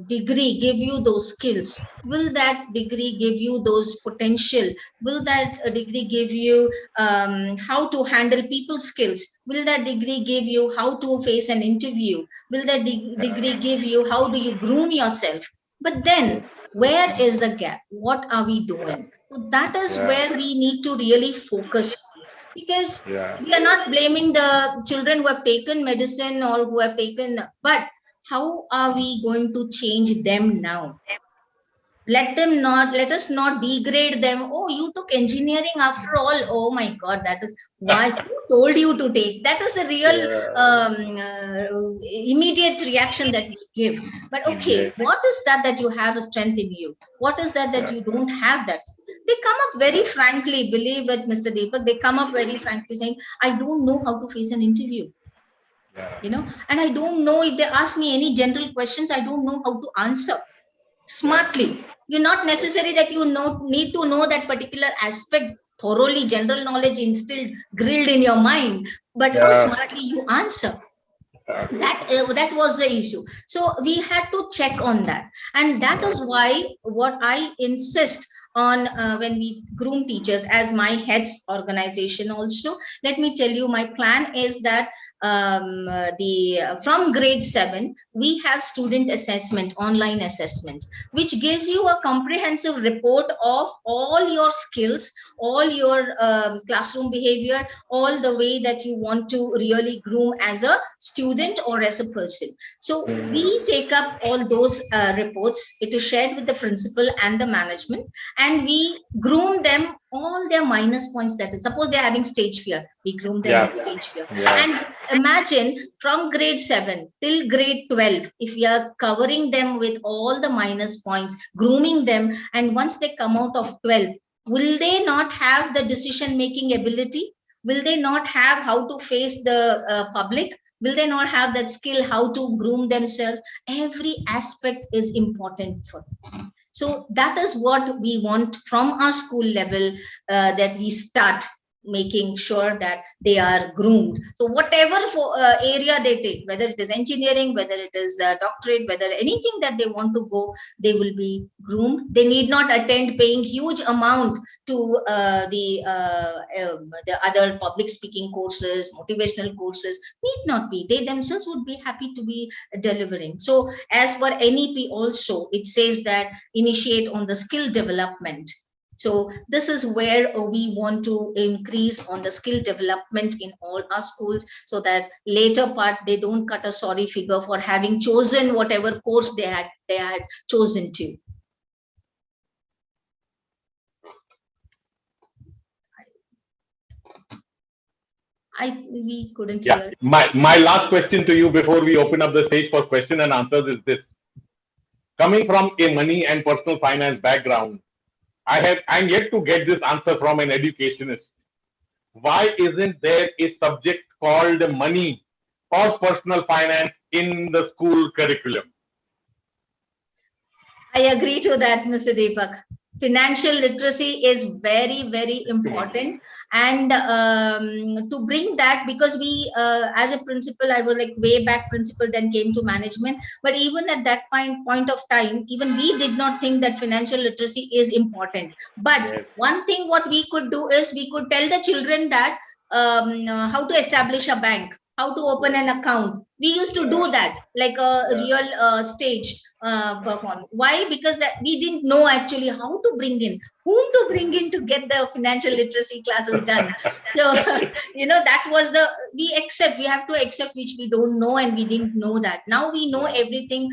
degree give you those skills? Will that degree give you those potential? Will that degree give you how to handle people skills? Will that degree give you how to face an interview? Will that degree give you how do you groom yourself? But Yes. then, where is the gap? What are we Yeah. doing? So that is Yeah. where we need to really focus on, because Yeah. we are not blaming the children who have taken medicine or who have taken, but how are we going to change them now? Let us not degrade them. Oh, you took engineering after all. Oh my god, that is why, who told you to take? That is the real Yeah. immediate reaction that we give. But okay, Yes. what is that that you have a strength in you? What is that that Yeah. you don't have? That they come up very frankly, believe it, Mr. Deepak, they come up very frankly saying, I don't know how to face an interview, Yeah. and I don't know, if they ask me any general questions, I don't know how to answer Yeah. smartly. You're not necessary that you need to know that particular aspect thoroughly, general knowledge instilled, grilled in your mind, but how Yeah. smartly you answer. Yeah. That was the issue. So we had to check on that, and that is why what I insist on, when we groom teachers as my heads organization also, let me tell you, my plan is that the from grade 7 we have student assessment, online assessments, which gives you a comprehensive report of all your skills, all your classroom behavior, all the way that you want to really groom as a student or as a person. So we take up all those reports. It is shared with the principal and the management, and we groom them all their minus points. That is, suppose they're having stage fear, we groom them Yeah. with stage fear. Yeah. And imagine, from grade 7 till grade 12, if we are covering them with all the minus points, grooming them, and once they come out of 12th, will they not have the decision making ability? Will they not have how to face the public? Will they not have that skill how to groom themselves? Every aspect is important for them. So that is what we want from our school level, that we start making sure that they are groomed. So whatever area they take, whether it is engineering, whether it is doctorate, whether anything that they want to go, they will be groomed. They need not attend paying huge amount to the other public speaking courses, motivational courses. Need not be. They themselves would be happy to be delivering. So as per NEP also, it says that initiate on the skill development. So this is where we want to increase on the skill development in all our schools, so that later part they don't cut a sorry figure for having chosen whatever course they had chosen to. We couldn't Yeah. hear. My last question to you before we open up the stage for question and answers is this. Coming from a money and personal finance background, I'm yet to get this answer from an educationist. Why isn't there a subject called money or personal finance in the school curriculum? I agree to that, Mr. Deepak. financial literacy is very, very important. And to bring that, because we as a principal, I was like way back principal, then came to management, but even at that point of time, even we did not think that financial literacy is important. But Yes. one thing what we could do is we could tell the children that how to establish a bank, how to open Yes. an account. We used to Yeah. do that like a Yeah. real stage Yeah. perform. Why? Because that we didn't know actually how to bring in, whom to bring in to get the financial literacy classes done. So that was the, we accept, we have to accept which we don't know, and we didn't know that. Now we know Yeah. everything,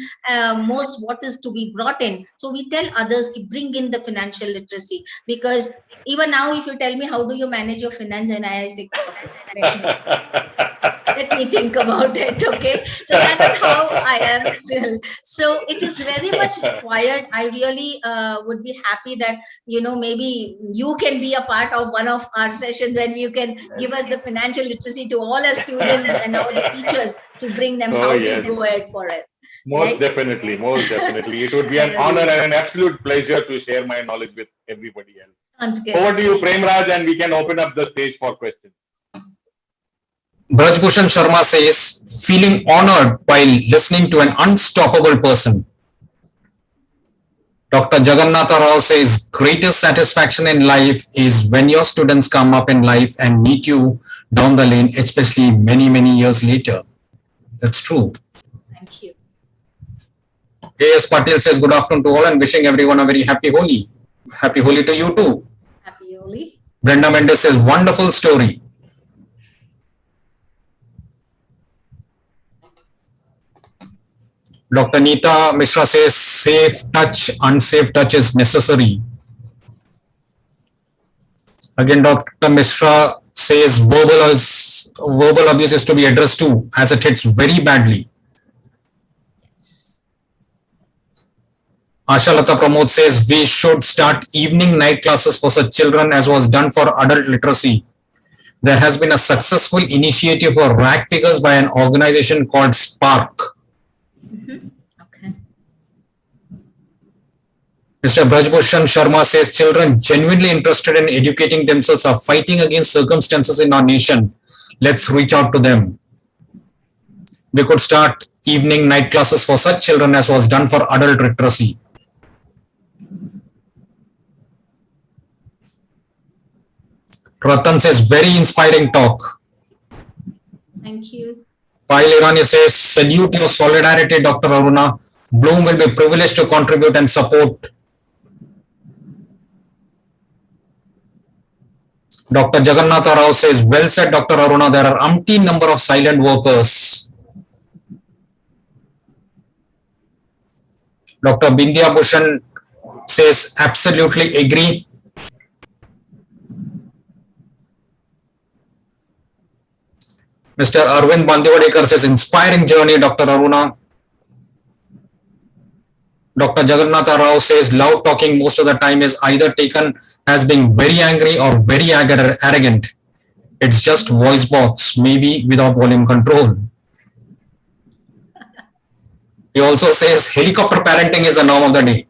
most what is to be brought in. So we tell others to bring in the financial literacy, because even now if you tell me how do you manage your finance, and I say okay, let me think about it. Okay, so that is how I am still. So it is very much required. I really would be happy that maybe you can be a part of one of our sessions when you can give us the financial literacy to all our students and all the teachers, to bring them Oh, how to yes. go ahead for it, Most right? definitely. Most definitely. It would be an honor Really and an absolute pleasure to share my knowledge with everybody else. sounds good. Over to you, Great. Prem Raj, and we can open up the stage for questions. Brajbhushan Sharma says, feeling honored while listening to an unstoppable person. Dr. Jagannatha Rao says, greatest satisfaction in life is when your students come up in life and meet you down the lane, especially many, many years later. That's true. Thank you. A.S. Patil says, good afternoon to all and wishing everyone a very happy Holi. Happy Holi to you too. Happy Holi. Brenda Mendes says, wonderful story. Dr. Neeta Mishra says, safe touch, unsafe touch is necessary. Again, Dr. Mishra says, verbal abuse is to be addressed too, as it hits very badly. Asha Lata Pramod says, we should start evening night classes for such children as was done for adult literacy. There has been a successful initiative for rag pickers by an organization called Spark. Okay. Mr. Brajbhushan Sharma says, children genuinely interested in educating themselves are fighting against circumstances in our nation. Let's reach out to them. We could start evening night classes for such children as was done for adult literacy. Ratan says, very inspiring talk. Thank you. Payal Irani says, salute your solidarity, Dr. Aruna. Bloom will be privileged to contribute and support. Dr. Jagannatha Rao says, well said, Dr. Aruna. There are umpteen number of silent workers. Dr. Bindya Bhushan says, absolutely agree. Mr. Arvind Bandiwadekar says, inspiring journey, Dr. Aruna. Dr. Jagannatha Rao says, loud talking most of the time is either taken as being very angry or very arrogant. It's just voice box, maybe without volume control. He also says, helicopter parenting is the norm of the day.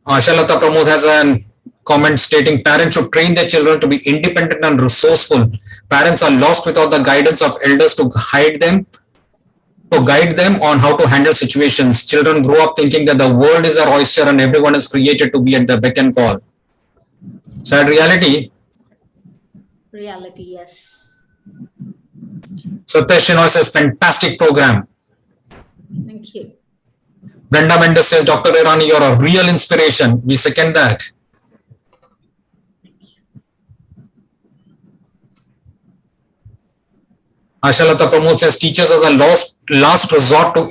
Ashalata Pramod has a comment stating, parents should train their children to be independent and resourceful. Parents are lost without the guidance of elders to guide them on how to handle situations. Children grow up thinking that the world is their oyster and everyone is created to be at the beck and call. Sad reality. Reality, yes. Satish Shinoy says, fantastic program. Thank you. Brenda Mendes says, Dr. Irani, you're a real inspiration. We second that. Ashalata Pramod says, teachers as a last resort to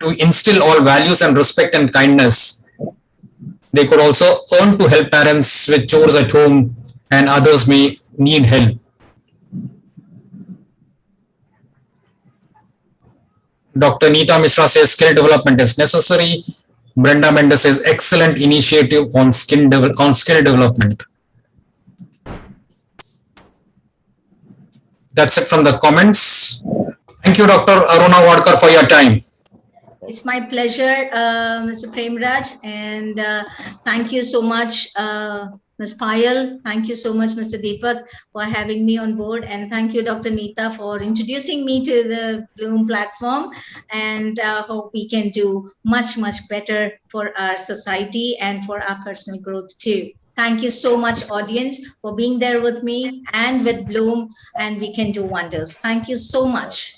instill all values and respect and kindness. They could also earn to help parents with chores at home and others may need help. Dr. Neeta Mishra says skill development is necessary. Brenda Mendes says excellent initiative on skill development. That's it from the comments. Thank you, Dr. Aruna Wadkar, for your time. It's my pleasure, Mr. Premraj, and thank you so much, Ms. Payal. Thank you so much, Mr. Deepak, for having me on board, and thank you, Dr. Neeta, for introducing me to the Bloom platform. And hope we can do much, much better for our society and for our personal growth too. Thank you so much, audience, for being there with me and with Bloom, and we can do wonders. Thank you so much.